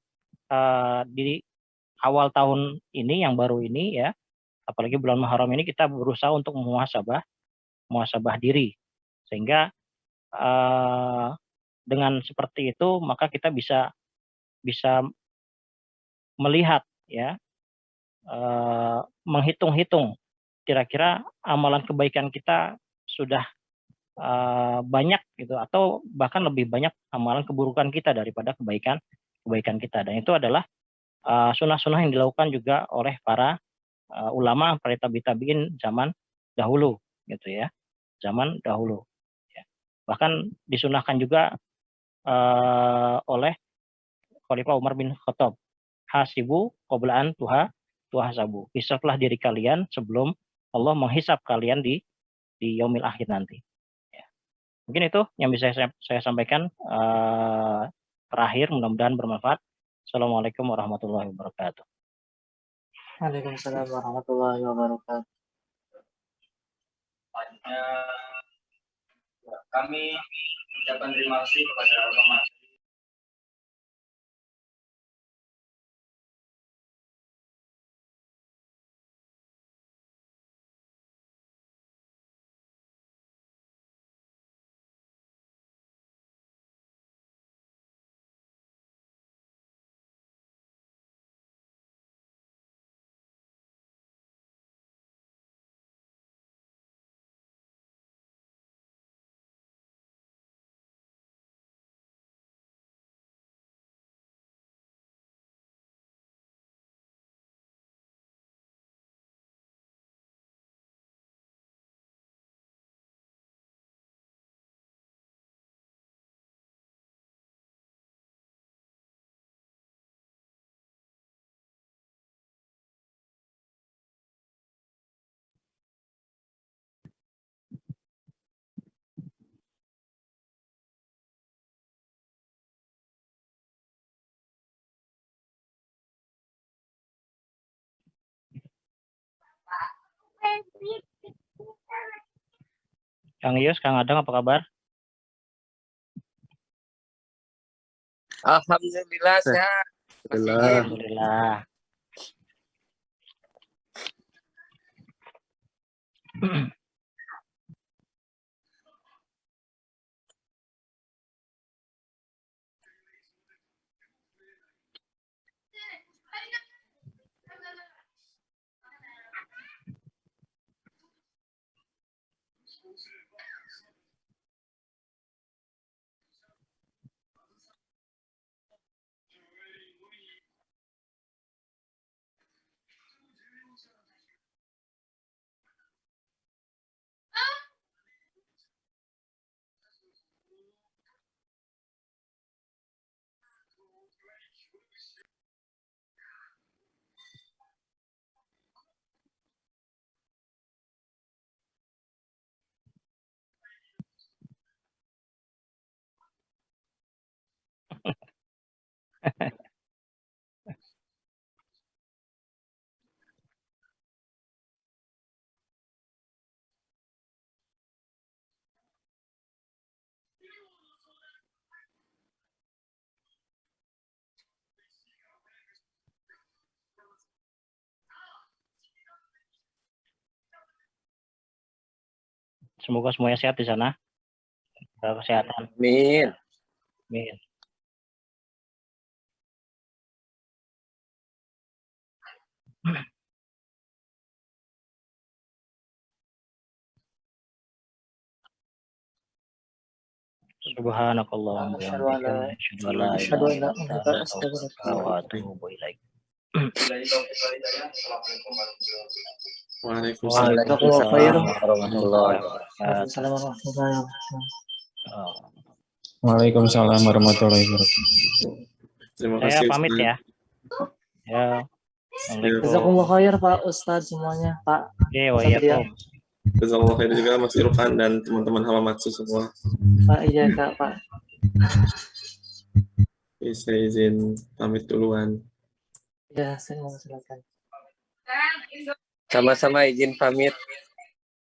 di awal tahun ini yang baru ini ya, apalagi bulan Muharram ini kita berusaha untuk muhasabah diri, sehingga dengan seperti itu maka kita bisa melihat ya, menghitung-hitung kira-kira amalan kebaikan kita sudah banyak gitu, atau bahkan lebih banyak amalan keburukan kita daripada kebaikan kita. Dan itu adalah sunnah-sunnah yang dilakukan juga oleh para ulama, para tabi'in zaman dahulu gitu ya, zaman dahulu. Bahkan disunahkan juga oleh Khalifah Umar bin Khattab, hasibu qoblaan tuhasabu, hisablah diri kalian sebelum Allah menghisab kalian di yaumil akhir nanti. Ya. Mungkin itu yang bisa saya sampaikan. Terakhir, mudah-mudahan bermanfaat. Assalamualaikum warahmatullahi wabarakatuh. Waalaikumsalam warahmatullahi wabarakatuh. Selanjutnya kami ucapkan terima kasih kepada Bapak Kang Yus, Kang Adang, apa kabar? Alhamdulillah sehat. Alhamdulillah. Semoga semuanya sehat di sana. Jaga kesehatan. Amin. Amin. Subhanakallahumma wa Asyhadu an bihamdika, la asyhadu an la asyhadu ilaha an la illa anta, ilaha astaghfiruka wa atubu ilaik. Waalaikumsalam. Jazakumullah khair. Warahmatullahi Waalaikumsalam warahmatullahi wabarakatuh. Waalaikumsalam warahmatullahi wabarakatuh. Terima Saya kasih. pamit Ustaz. ya. Ya. Assalamualaikum. Jazakumullah khair Pak Ustadz semuanya, Pak Oke, wa Satria, iyyakum. Jazakallah khair juga Mas Irfan dan teman-teman Hamamatsu semua. Pak iya Kak, Pak. Saya izin pamit duluan. Ya, saya mau silakan. Sama-sama izin pamit.